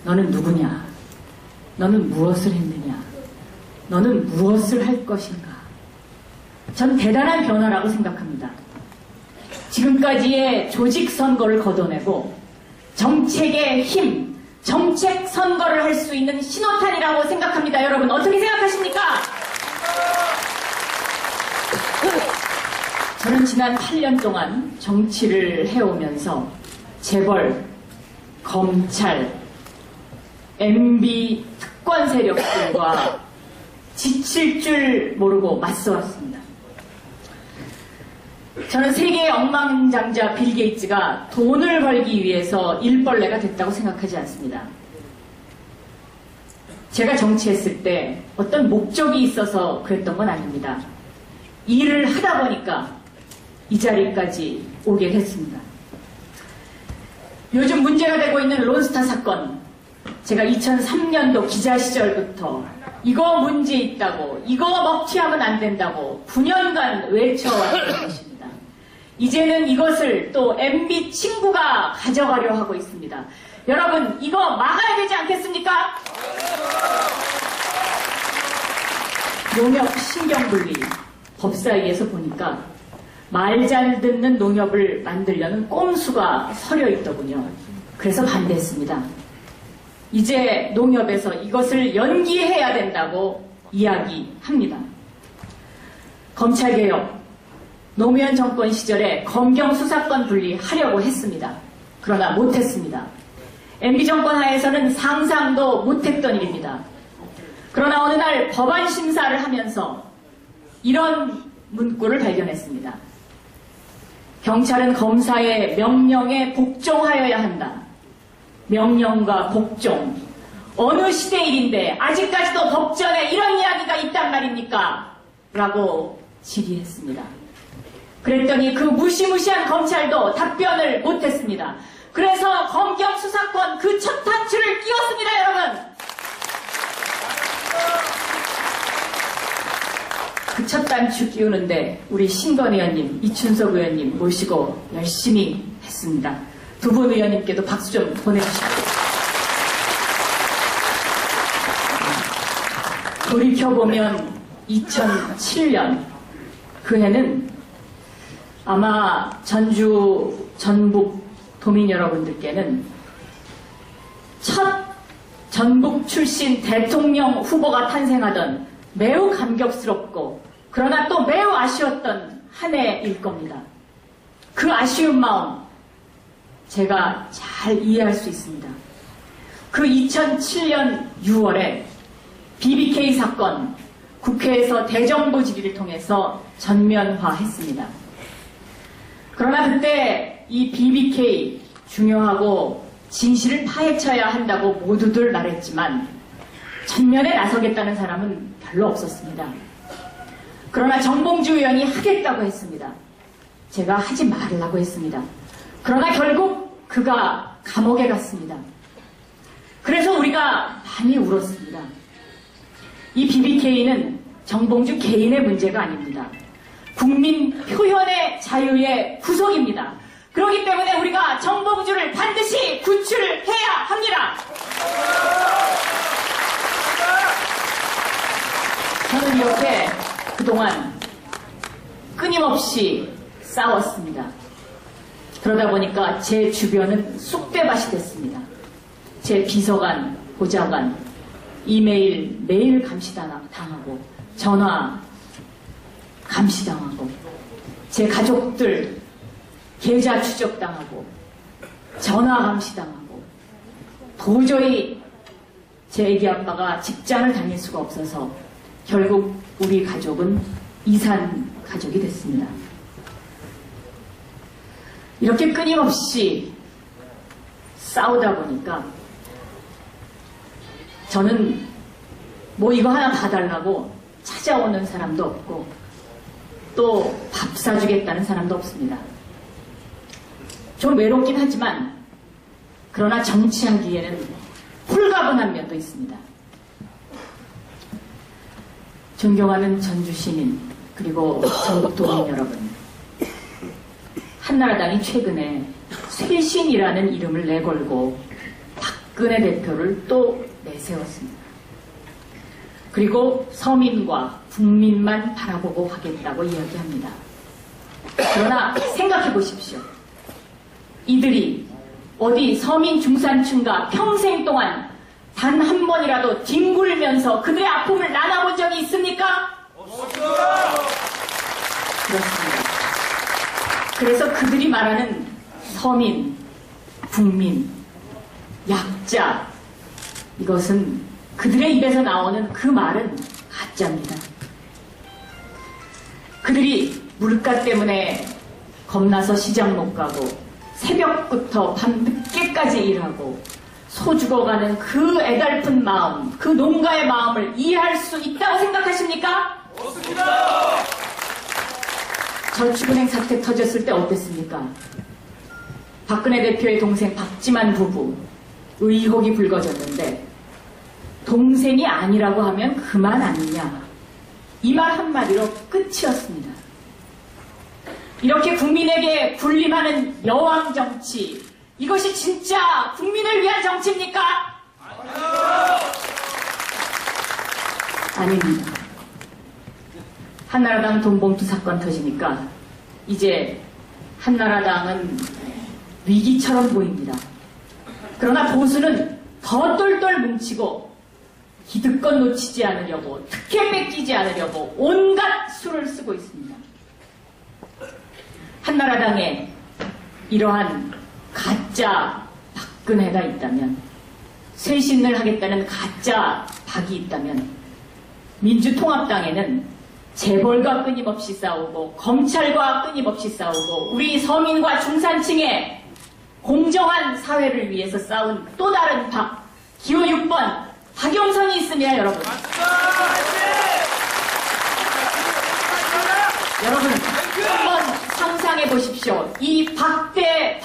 너는 누구냐? 너는 무엇을 했느냐? 너는 무엇을 할 것인가? 전 대단한 변화라고 생각합니다. 지금까지의 조직 선거를 걷어내고 정책의 힘, 정책 선거를 할 수 있는 신호탄이라고 생각합니다. 여러분 어떻게 생각하십니까? 저는 지난 8년 동안 정치를 해오면서 재벌, 검찰, MB 특권 세력들과 지칠 줄 모르고 맞서왔습니다. 저는 세계의 억만장자 빌 게이츠가 돈을 벌기 위해서 일벌레가 됐다고 생각하지 않습니다. 제가 정치했을 때 어떤 목적이 있어서 그랬던 건 아닙니다. 일을 하다 보니까 이 자리까지 오게 됐습니다. 요즘 문제가 되고 있는 론스타 사건, 제가 2003년도 기자 시절부터 이거 문제 있다고, 이거 먹튀하면 안 된다고 9년간 외쳐왔던 것입니다. 이제는 이것을 또 MB 친구가 가져가려 하고 있습니다. 여러분 이거 막아야 되지 않겠습니까? 농협 신경분리 법사위에서 보니까 말 잘 듣는 농협을 만들려는 꼼수가 서려 있더군요. 그래서 반대했습니다. 이제 농협에서 이것을 연기해야 된다고 이야기합니다. 검찰개혁, 노무현 정권 시절에 검경 수사권 분리하려고 했습니다. 그러나 못했습니다. MB 정권 하에서는 상상도 못했던 일입니다. 그러나 어느 날 법안 심사를 하면서 이런 문구를 발견했습니다. 경찰은 검사의 명령에 복종하여야 한다. 명령과 복종. 어느 시대 일인데 아직까지도 법전에 이런 이야기가 있단 말입니까? 라고 질의했습니다. 그랬더니 그 무시무시한 검찰도 답변을 못했습니다. 그래서 검경 수사권 그 첫 단추를 끼웠습니다, 여러분. 그 첫 단추 끼우는데 우리 신건 의원님, 이춘석 의원님 모시고 열심히 했습니다. 두 분 의원님께도 박수 좀 보내주십시오. 돌이켜보면 2007년 그 해는 아마 전북 도민 여러분들께는 첫 전북 출신 대통령 후보가 탄생하던 매우 감격스럽고 그러나 또 매우 아쉬웠던 한 해일 겁니다. 그 아쉬운 마음 제가 잘 이해할 수 있습니다. 그 2007년 6월에 BBK 사건 국회에서 대정부 질의를 통해서 전면화했습니다. 그러나 그때 이 BBK 중요하고 진실을 파헤쳐야 한다고 모두들 말했지만 전면에 나서겠다는 사람은 별로 없었습니다. 그러나 정봉주 의원이 하겠다고 했습니다. 제가 하지 말라고 했습니다. 그러나 결국 그가 감옥에 갔습니다. 그래서 우리가 많이 울었습니다. 이 BBK는 정봉주 개인의 문제가 아닙니다. 국민 표현의 자유의 구속입니다. 그렇기 때문에 우리가 정봉주를 반드시 구출해야 합니다. 저는 이렇게 그동안 끊임없이 싸웠습니다. 그러다 보니까 제 주변은 쑥대밭이 됐습니다. 제 비서관, 보좌관, 이메일 매일 감시당하고 전화 감시당하고 제 가족들 계좌 추적당하고 전화 감시당하고 도저히 제 애기 아빠가 직장을 다닐 수가 없어서 결국 우리 가족은 이산 가족이 됐습니다. 이렇게 끊임없이 싸우다 보니까 저는 뭐 이거 하나 봐달라고 찾아오는 사람도 없고 또 밥 사주겠다는 사람도 없습니다. 좀 외롭긴 하지만 그러나 정치하기에는 홀가분한 면도 있습니다. 존경하는 전주 시민 그리고 전국 도민 여러분, 한나라당이 최근에 쇄신이라는 이름을 내걸고 박근혜 대표를 또 내세웠습니다. 그리고 서민과 국민만 바라보고 하겠다고 이야기합니다. 그러나 생각해 보십시오. 이들이 어디 서민 중산층과 평생 동안 단 한 번이라도 뒹굴면서 그들의 아픔을 나눠본 적이 있습니까? 없습니다. 그렇습니다. 그래서 그들이 말하는 서민, 국민, 약자, 이것은 그들의 입에서 나오는 그 말은 가짜입니다. 그들이 물가 때문에 겁나서 시장 못 가고 새벽부터 밤 늦게까지 일하고 소 죽어가는 그 애달픈 마음, 그 농가의 마음을 이해할 수 있다고 생각하십니까? 없습니다. 저축은행 사태 터졌을 때 어땠습니까? 박근혜 대표의 동생 박지만 부부 의혹이 불거졌는데 동생이 아니라고 하면 그만 아니냐, 이 말 한마디로 끝이었습니다. 이렇게 국민에게 군림하는 여왕 정치, 이것이 진짜 국민을 위한 정치입니까? 아닙니다. 한나라당 돈봉투 사건 터지니까 이제 한나라당은 위기처럼 보입니다. 그러나 보수는 더 똘똘 뭉치고 기득권 놓치지 않으려고, 특혜 뺏기지 않으려고 온갖 수를 쓰고 있습니다. 한나라당에 이러한 가짜 박근혜가 있다면, 쇄신을 하겠다는 가짜 박이 있다면 민주통합당에는 재벌과 끊임없이 싸우고 검찰과 끊임없이 싸우고 우리 서민과 중산층의 공정한 사회를 위해서 싸운 또 다른 기호 6번 박영선이 있습니다, 여러분. 여러분, 한번 상상해 보십시오. 이 박의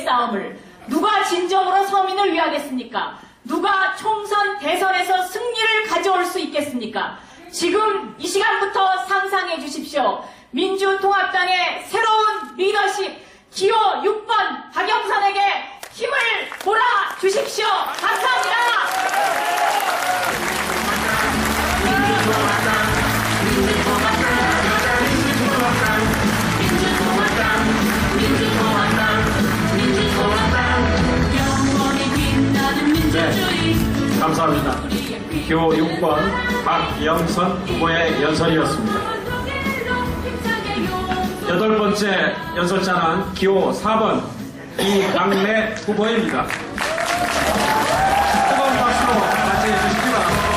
싸움을 누가 진정으로 서민을 위하겠습니까? 누가 총선 대선에서 승리를 가져올 수 있겠습니까? 지금 이 시간부터 상상해 주십시오. 민주통합당의 새로운 리더십 기호 6번 박영선에게 힘을 몰아주십시오. 감사합니다.
네, 감사합니다. 기호 6번 박영선 후보의 연설이었습니다. 8번째 연설자는 기호 4번 이강래 후보입니다. 뜨거운 박수로 맞이해 주시기 바랍니다.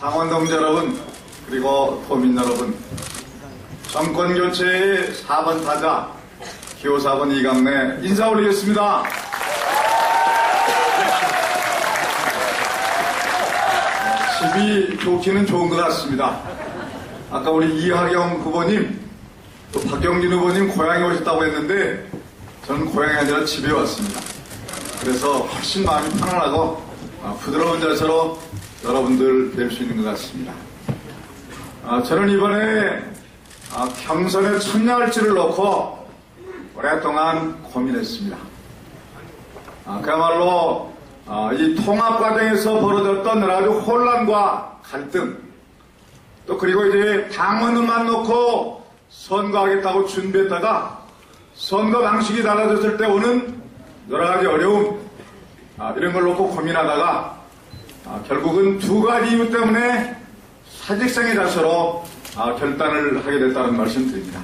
당원 동지 여러분, 그리고 도민 여러분, 정권 교체의 4번 타자 기호 4번 이강래 인사 올리겠습니다. 집이 좋기는 좋은 것 같습니다. 아까 우리 이하경 후보님, 또 박영진 후보님 고향에 오셨다고 했는데 저는 고향이 아니라 집에 왔습니다. 그래서 훨씬 마음이 편안하고 부드러운 자세로 여러분들 뵐 수 있는 것 같습니다. 저는 이번에 경선의 참여할지를 놓고 오랫동안 고민했습니다. 그야말로 이 통합 과정에서 벌어졌던 여러 가지 혼란과 갈등, 또 그리고 이제 당원들만 놓고 선거하겠다고 준비했다가 선거 방식이 달라졌을 때 오는 여러 가지 어려움, 이런 걸 놓고 고민하다가 결국은 두 가지 이유 때문에 사직생의 자세로 결단을 하게 됐다는 말씀 드립니다.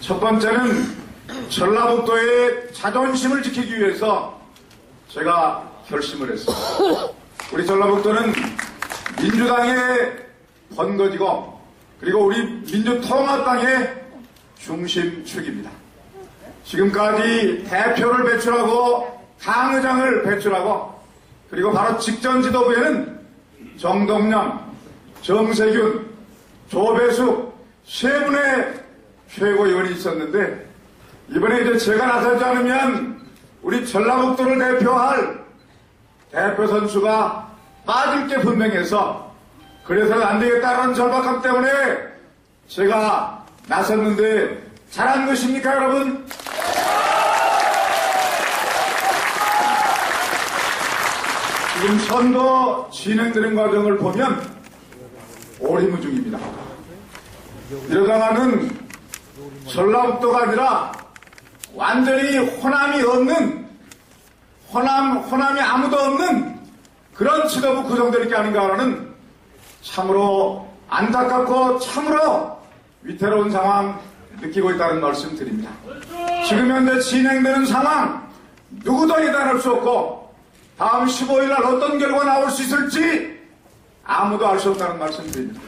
첫 번째는 전라북도의 자존심을 지키기 위해서 제가 결심을 했습니다. 우리 전라북도는 민주당의 번거지고 그리고 우리 민주통합당의 중심축입니다. 지금까지 대표를 배출하고 당의장을 배출하고 그리고 바로 직전 지도부에는 정동영, 정세균, 조배숙 세 분의 최고위원이 있었는데 이번에 이제 제가 나서지 않으면 우리 전라북도를 대표할 대표 선수가 빠질 게 분명해서 그래서는 안 되겠다는 절박함 때문에 제가 나섰는데 잘한 것입니까, 여러분? 지금 선거 진행되는 과정을 보면 오리무중입니다. 이러다가는 전라북도가 아니라 완전히 호남이 없는, 호남이 아무도 없는 그런 지도부 구성될 게 아닌가라는 참으로 안타깝고 참으로 위태로운 상황 느끼고 있다는 말씀 드립니다. 지금 현재 진행되는 상황 누구도 예단할 수 없고 다음 15일날 어떤 결과가 나올 수 있을지 아무도 알 수 없다는 말씀 드립니다.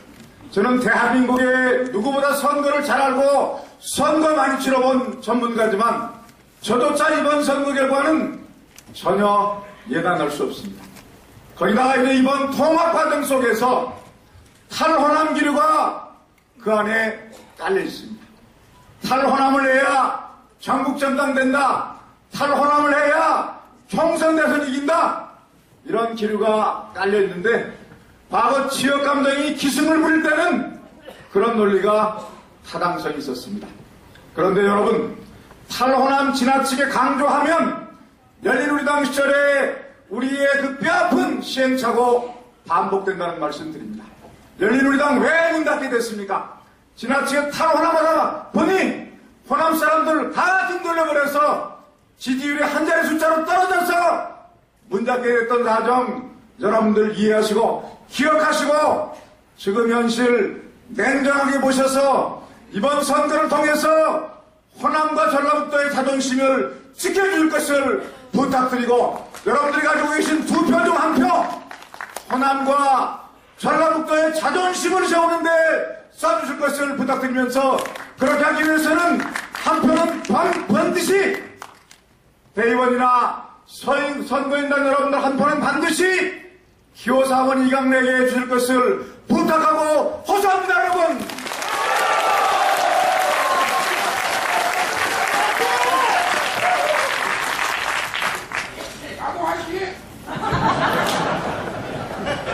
저는 대한민국의 누구보다 선거를 잘 알고 선거 많이 치러본 전문가지만 저조차 이번 선거 결과는 전혀 예단할 수 없습니다. 거기다가 이제 이번 통합 과정 속에서 탈호남 기류가 그 안에 깔려 있습니다. 탈호남을 해야 전국전당된다. 탈호남을 해야 총선 대선 이긴다. 이런 기류가 깔려 있는데 과거 지역감정이 기승을 부릴 때는 그런 논리가 타당성이 있었습니다. 그런데 여러분, 탈호남 지나치게 강조하면 열린우리당 시절에 우리의 그 뼈아픈 시행착오 반복된다는 말씀 드립니다. 열린우리당 왜 문 닫게 됐습니까? 지나치게 탈호남하다 보니 호남 사람들 다 등 돌려버려서 지지율이 한 자리 숫자로 떨어져서 문 닫게 됐던 사정 여러분들 이해하시고 기억하시고 지금 현실 냉정하게 보셔서 이번 선거를 통해서 호남과 전라북도의 자존심을 지켜줄 것을 부탁드리고 여러분들이 가지고 계신 2표 중 1표 호남과 전라북도의 자존심을 세우는데 써주실 것을 부탁드리면서 그렇게 하기 위해서는 한 표는 반드시 대의원이나 선거인단 여러분들 한 표는 반드시 기호 4번 이강래에게 주실 것을 부탁하고 호소합니다 여러분.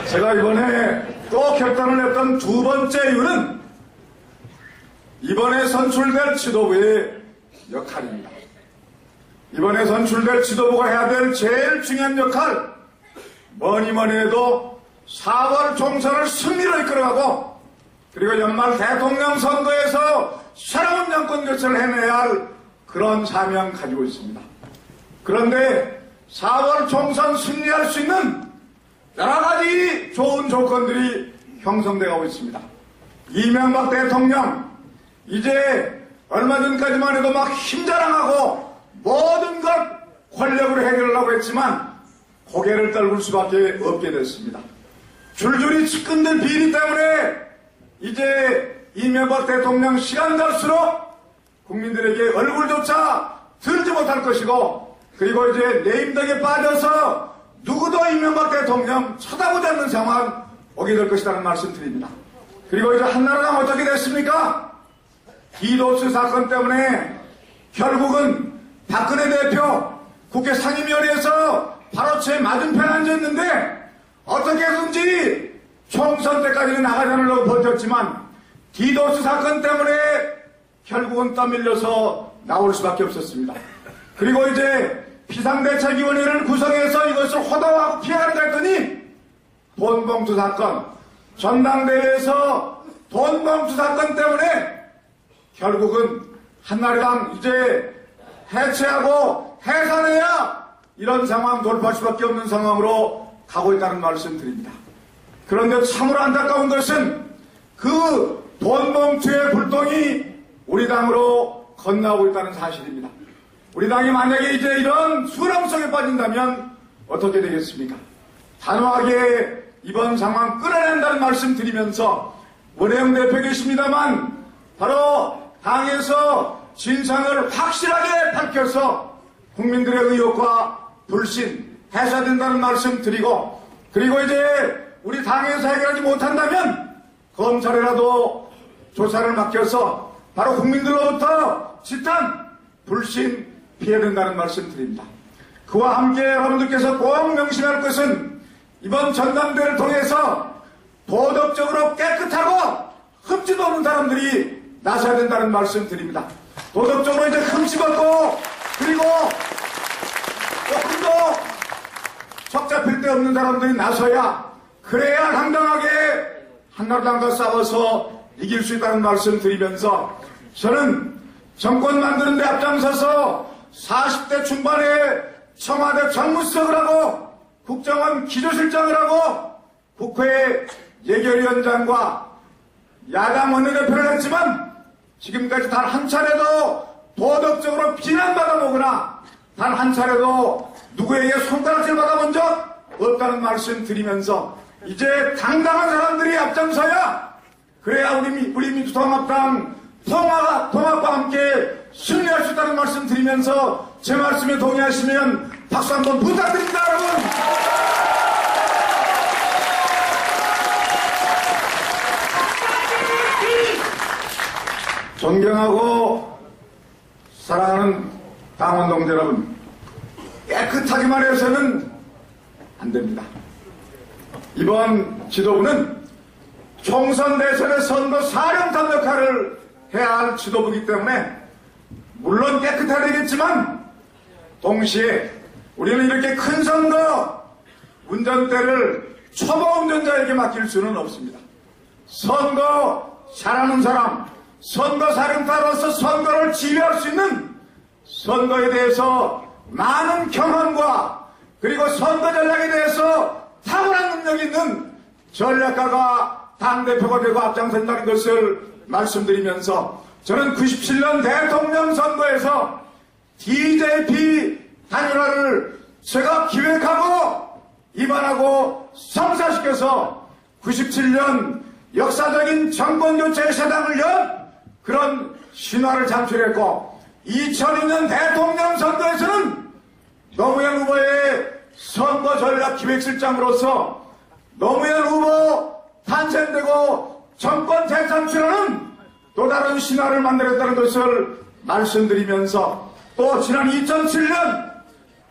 제가 이번에 또 결단을 했던 두 번째 이유는 이번에 선출될 지도부의 역할입니다. 이번에 선출될 지도부가 해야 될 제일 중요한 역할, 뭐니 해도 4월 총선을 승리로 이끌어가고 그리고 연말 대통령 선거에서 새로운 정권 교체를 해내야 할 그런 사명 가지고 있습니다. 그런데 4월 총선 승리할 수 있는 여러 가지 좋은 조건들이 형성되고 있습니다. 이명박 대통령 이제 얼마 전까지만 해도 막 힘자랑하고 모든 것 권력으로 해결하려고 했지만 고개를 떨굴 수밖에 없게 됐습니다. 줄줄이 측근들 비리 때문에 이제 이명박 대통령 시간 갈수록 국민들에게 얼굴조차 들지 못할 것이고 그리고 이제 내임덕에 빠져서 누구도 이명박 대통령 쳐다보지 않는 상황 오게 될 것이라는 말씀 드립니다. 그리고 이제 한나라당 어떻게 됐습니까? 디도스 사건 때문에 결국은 박근혜 대표 국회 상임위원회에서 바로 제 맞은편에 앉아있는데 어떻게 해서든지 총선 때까지는 나가지 않으려고 버텼지만 디도스 사건 때문에 결국은 떠밀려서 나올 수밖에 없었습니다. 그리고 이제 비상대책위원회를 구성해서 이것을 호도하고 피해가려고 했더니 돈봉투 사건, 전당대회에서 돈봉투 사건 때문에 결국은 한나라당 이제 해체하고 해산해야 이런 상황 돌파할 수밖에 없는 상황으로 가고 있다는 말씀 드립니다. 그런데 참으로 안타까운 것은 그 돈봉투의 불똥이 우리 당으로 건너오고 있다는 사실입니다. 우리 당이 만약에 이제 이런 수렁속에 빠진다면 어떻게 되겠습니까? 단호하게 이번 상황 끌어낸다는 말씀 드리면서 원혜영 대표 계십니다만 바로 당에서 진상을 확실하게 밝혀서 국민들의 의혹과 불신 해소된다는 말씀 드리고 그리고 이제 우리 당에서 해결하지 못한다면 검찰이라도 조사를 맡겨서 바로 국민들로부터 집단 불신 피해야 된다는 말씀 드립니다. 그와 함께 여러분들께서 꼭 명심할 것은 이번 전당대회를 통해서 도덕적으로 깨끗하고 흠집 없는 사람들이 나서야 된다는 말씀 드립니다. 도덕적으로 이제 흠집 없고 그리고 조금도 척 잡힐 데 없는 사람들이 나서야 그래야 당당하게 한나라당과 싸워서 이길 수 있다는 말씀 드리면서 저는 정권 만드는 데 앞장서서 40대 중반에 청와대 정무수석을 하고 국정원 기조실장을 하고 국회 예결위원장과 야당 원내대표를 했지만 지금까지 단 한 차례도 도덕적으로 비난받아보거나 단 한 차례도 누구에게 손가락질 받아본 적 없다는 말씀 드리면서 이제 당당한 사람들이 앞장서야 그래야 우리 민주통합당 통합과 함께 승리할 수 있다는 말씀 드리면서 제 말씀에 동의하시면 박수 한번 부탁드립니다 여러분. 존경하고 사랑하는 당원 동지 여러분, 깨끗하기만 해서는 안 됩니다. 이번 지도부는 총선 대선의 선거 사령탑 역할을 해야 할 지도부이기 때문에 물론 깨끗해야 되겠지만 동시에 우리는 이렇게 큰 선거 운전대를 초보 운전자에게 맡길 수는 없습니다. 선거 잘하는 사람, 선거 사령탑으로서 선거를 지휘할 수 있는 선거에 대해서 많은 경험과 그리고 선거 전략에 대해서 탁월한 능력이 있는 전략가가 당대표가 되고 앞장선다는 것을 말씀드리면서 저는 97년 대통령 선거에서 DJP 단일화를 제가 기획하고 입안하고 성사시켜서 97년 역사적인 정권교체의 세상을 연 그런 신화를 창출했고 2002년 대통령 선거에서는 노무현 후보의 선거 전략 기획실장으로서 노무현 후보 탄생되고 정권 재창출하는 또 다른 신화를 만들었다는 것을 말씀드리면서 또 지난 2007년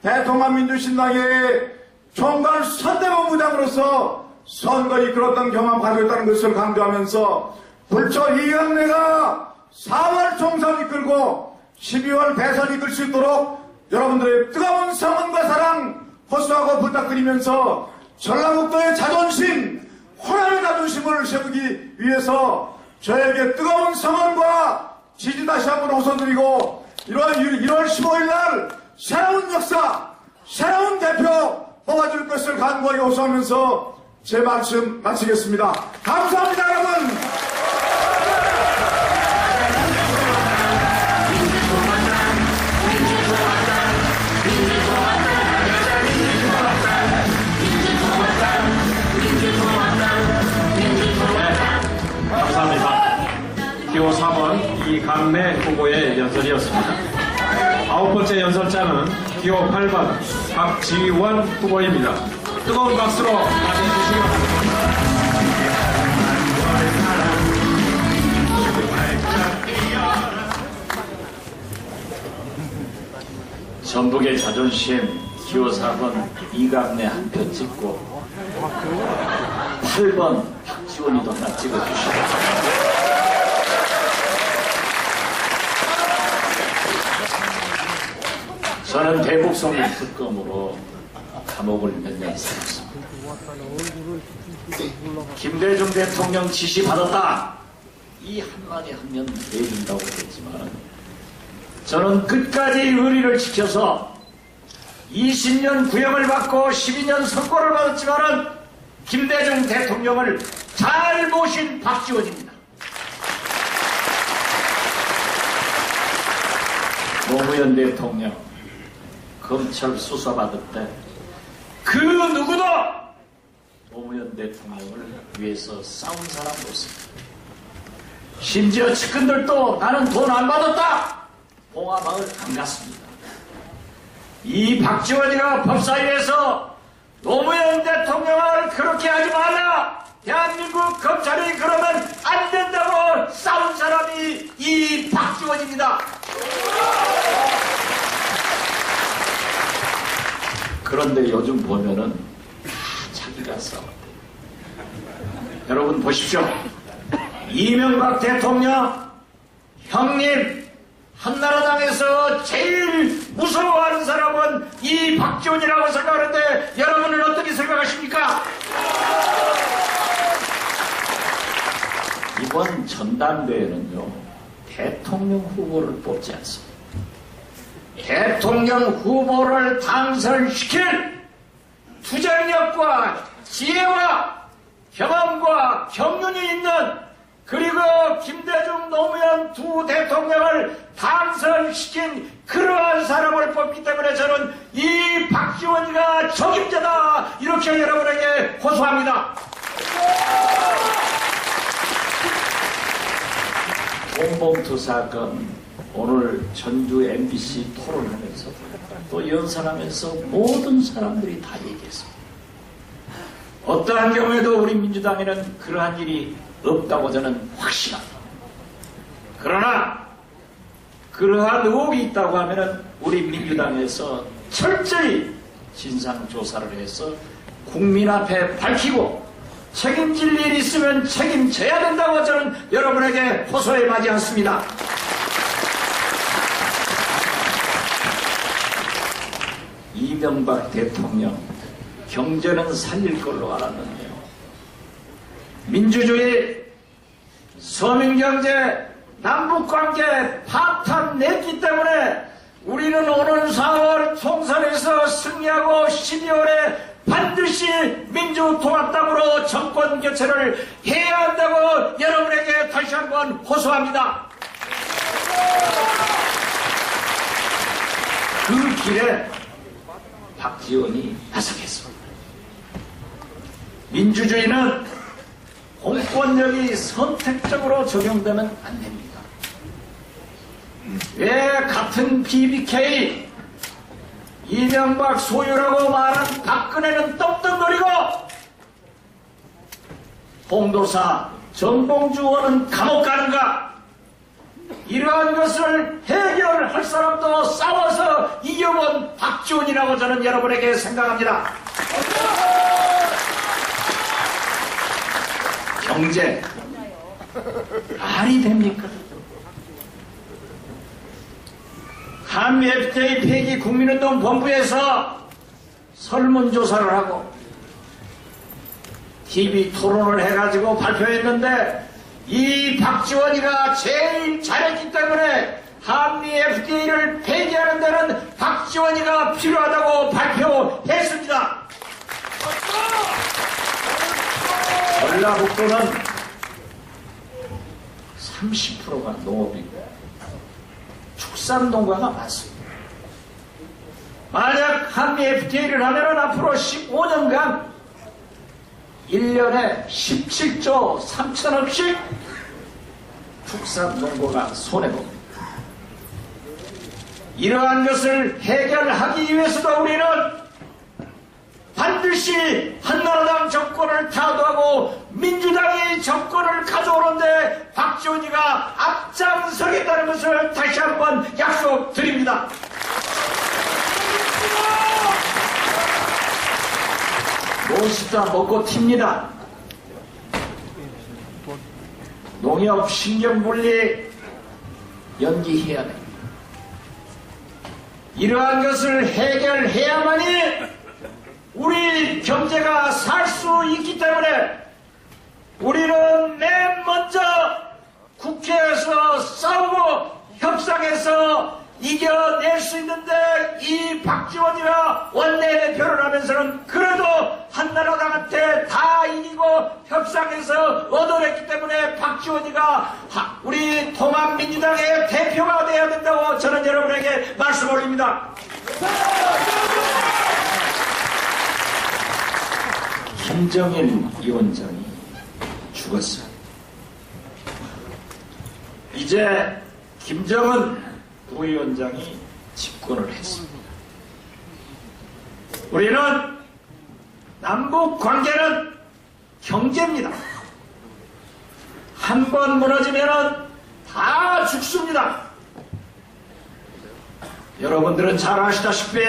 대통합민주신당의 총괄 선대본부장으로서 선거를 이끌었던 경험 가지고 있다는 것을 강조하면서 불초 이강래가 4월 총선 이끌고 12월 대선 이끌 수 있도록 여러분들의 뜨거운 성원과 사랑 호소하고 부탁드리면서 전라북도의 자존심, 호남의 자존심을 세우기 위해서 저에게 뜨거운 성원과 지지 다시 한번 호소드리고 1월 15일 날 새로운 역사, 새로운 대표 뽑아줄 것을 간곡하게 호소하면서 제 말씀 마치겠습니다. 감사합니다, 여러분.
감사합니다. 기호 4번 이강래 후보의 연설이었습니다. 9번째 연설자는 기호 8번 박지원 후보입니다. 뜨거운 박수로 맞이해주시기 바랍니다.
전북의 자존심 기호 4번 이강래 한 표 찍고 8번 박지원이도 하나 찍어주시고 저는 대북송일 특검으로 감옥을 몇 년 살았습니다. 김대중 대통령 지시받았다 이 한마디 하면 내린다고 했지만 저는 끝까지 의리를 지켜서 20년 구형을 받고 12년 선고를 받았지만은 김대중 대통령을 잘 모신 박지원입니다. 노무현 대통령 검찰 수사받을 때 그 누구도 노무현 대통령을 위해서 싸운 사람도 없습니다. 심지어 측근들도 나는 돈 안 받았다 봉화마을 안 갔습니다. 이 박지원이가 법사위에서 노무현 대통령을 그렇게 하지 말라 대한민국 검찰이 그러면 안 된다고 싸운 사람이 이 박지원입니다. 그런데 요즘 보면은 다 자기가 싸웠대. 여러분 보십시오. 이명박 대통령 형님 한나라당에서 제일 무서워하는 사람은 이 박지원이라고 생각하는데 여러분은 어떻게 생각하십니까? 이번 전당대회는요 대통령 후보를 뽑지 않습니다. 대통령 후보를 당선시킬 투쟁력과 지혜와 경험과 경륜이 있는 그리고 김대중 노무현 두 대통령을 당선시킨 그러한 사람을 뽑기 때문에 저는 이 박지원이가 적임자다 이렇게 여러분에게 호소합니다. 홍범투 사건 오늘 전주 MBC 토론하면서 또 연설하면서 모든 사람들이 다 얘기했습니다. 어떠한 경우에도 우리 민주당에는 그러한 일이 없다고 저는 확신합니다. 그러나 그러한 의혹이 있다고 하면은 우리 민주당에서 철저히 진상조사를 해서 국민 앞에 밝히고 책임질 일이 있으면 책임져야 된다고 저는 여러분에게 호소해 마지 않습니다. 이명박 대통령 경제는 살릴 걸로 알았는데요. 민주주의, 서민경제, 남북관계 파탄 냈기 때문에 우리는 오는 4월 총선에서 승리하고 12월에 반드시 민주통합당으로 정권 교체를 해야 한다고 여러분에게 다시 한번 호소합니다. 그 길에 박지원이 나서겠습니다. 민주주의는 공권력이 선택적으로 적용되면 안 됩니다. 왜 같은 BBK 이명박 소유라고 말한 박근혜는 떡떡거리고 홍도사 정봉주 의원은 감옥 가는가? 이러한 것을 해결할 사람도 싸워서 이겨본 박지원이라고 저는 여러분에게 생각합니다. 경제 말이 됩니까? 한미 FTA 폐기 국민운동 본부에서 설문조사를 하고 TV 토론을 해가지고 발표했는데 이 박지원이가 제일 잘했기 때문에 한미 FTA를 폐기하는 데는 박지원이가 필요하다고 발표했습니다. 전라북도는 30%가 농업이고 축산농가가 많습니다. 만약 한미 FTA를 하면 앞으로 15년간 1년에 17조 3천억씩 축산농가가 손해봅니다. 이러한 것을 해결하기 위해서도 우리는 반드시 한나라당 정권을 타도하고 민주당이 정권을 가져오는데 박지원이가 앞장서겠다는 것을 다시 한번 약속드립니다. 무엇이다 먹고 튑니다. 농협 신경분리 연기해야 됩니다. 이러한 것을 해결해야만이 우리 경제가 살 수 있기 때문에 우리는 맨 먼저 국회에서 싸우고 협상해서 이겨낼 수 있는데 이 박지원이가 원내대표를 하면서는 그래도 한나라당한테 다 이기고 협상해서 얻어냈기 때문에 박지원이가 우리 통합민주당의 대표가 돼야 된다고 저는 여러분에게 말씀 올립니다. 김정일 위원장이 죽었어요. 이제 김정은 부위원장이 집권을 했습니다. 우리는 남북 관계는 경제입니다. 한 번 무너지면 다 죽습니다. 여러분들은 잘 아시다시피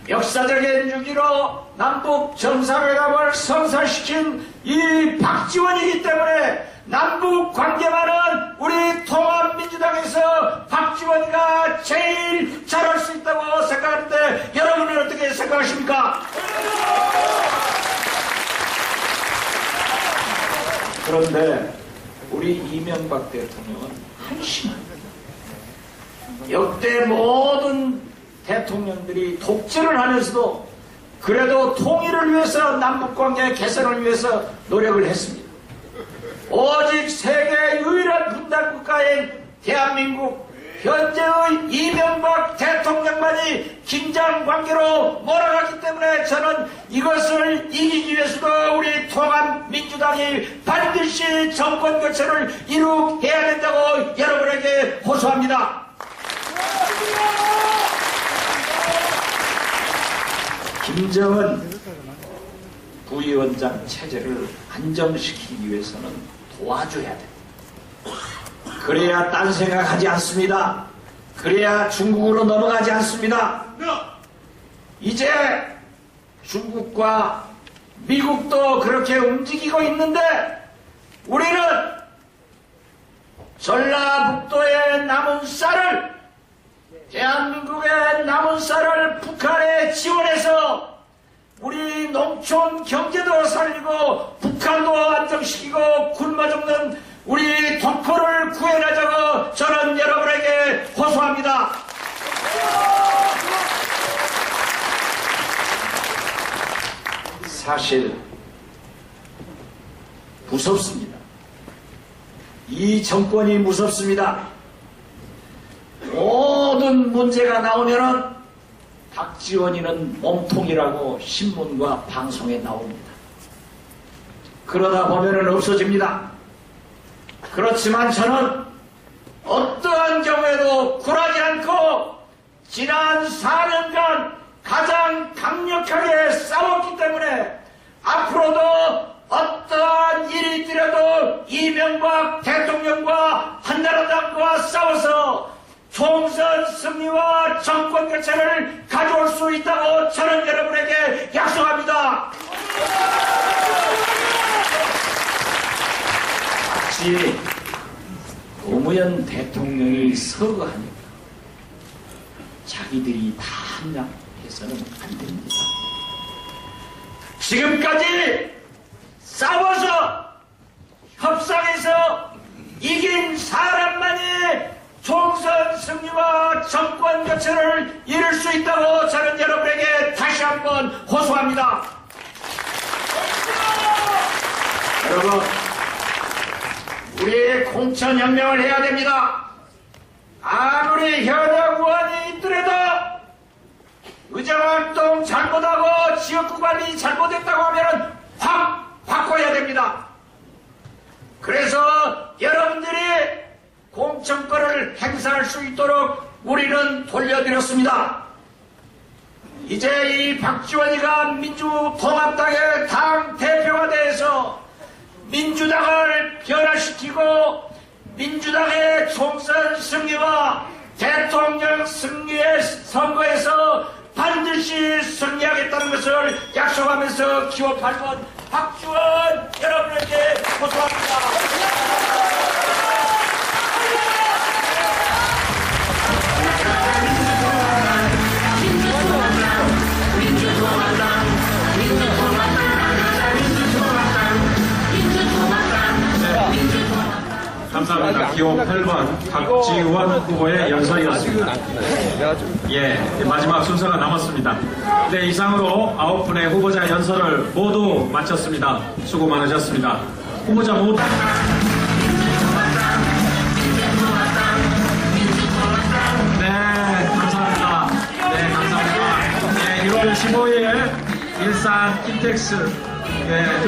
역사적인 6.15 남북 정상회담을 성사시킨 이 박지원이기 때문에 남북 관계만은 우리 통합민주당에서 박지원이가 제일 잘할 수 있다고 생각하는데 여러분은 어떻게 생각하십니까? 그런데 우리 이명박 대통령은 한심합니다. 역대 모든 대통령들이 독재를 하면서도 그래도 통일을 위해서 남북관계 개선을 위해서 노력을 했습니다. 오직 세계 유일한 분단국가인 대한민국 현재의 이명박 대통령만이 긴장관계로 몰아갔기 때문에 저는 이것을 이기기 위해서도 우리 통합민주당이 반드시 정권 교체를 이루어야 된다고 여러분에게 호소합니다. 김정은 부위원장 체제를 안정시키기 위해서는 도와줘야 됩니다. 그래야 딴 생각하지 않습니다. 그래야 중국으로 넘어가지 않습니다. 이제 중국과 미국도 그렇게 움직이고 있는데 우리는 전라북도의 남은 쌀을 대한민국의 남은 쌀을 북한에 지원해서 우리 농촌 경제도 살리고 북한도 안정시키고 굶어 죽는 우리 동포를 구해내자고 저는 여러분에게 호소합니다. 사실 무섭습니다. 이 정권이 무섭습니다. 어떤 문제가 나오면은 박지원이는 몸통이라고 신문과 방송에 나옵니다. 그러다 보면은 없어집니다. 그렇지만 저는 어떠한 경우에도 굴하지 않고 지난 4년간 가장 강력하게 싸웠기 때문에 앞으로도 어떠한 일이 있더라도 이명박 대통령과 한나라당과 싸워서 총선 승리와 정권 교체를 가져올 수 있다고 저는 여러분에게 약속합니다. 마치 노무현 대통령이 서거하니까 자기들이 다 합력해서는 안 됩니다. 지금까지 싸워서 협상해서 이긴 사람만이 총선 승리와 정권 교체를 이룰 수 있다고 저는 여러분에게 다시 한번 호소합니다. 여러분, 우리 공천혁명을 해야 됩니다. 아무리 현역 의원이 있더라도 의정활동 잘못하고 지역구 관리 잘못했다고 하면 확 바꿔야 됩니다. 그래서 여러분들이 공천권을 행사할 수 있도록 우리는 돌려드렸습니다. 이제 이 박지원이가 민주통합당의 당 대표가 돼서 민주당을 변화시키고 민주당의 총선 승리와 대통령 승리의 선거에서 반드시 승리하겠다는 것을 약속하면서 기호 8번 박지원 여러분에게 호소합니다.
감사합니다. 기호 8번 박지원 후보의 연설이었습니다. 예, 마지막 순서가 남았습니다. 네, 이상으로 9분의 후보자 연설을 모두 마쳤습니다. 수고 많으셨습니다. 후보자 모두 네, 감사합니다. 네, 감사합니다. 네, 1월 15일 일산 킨텍스 네,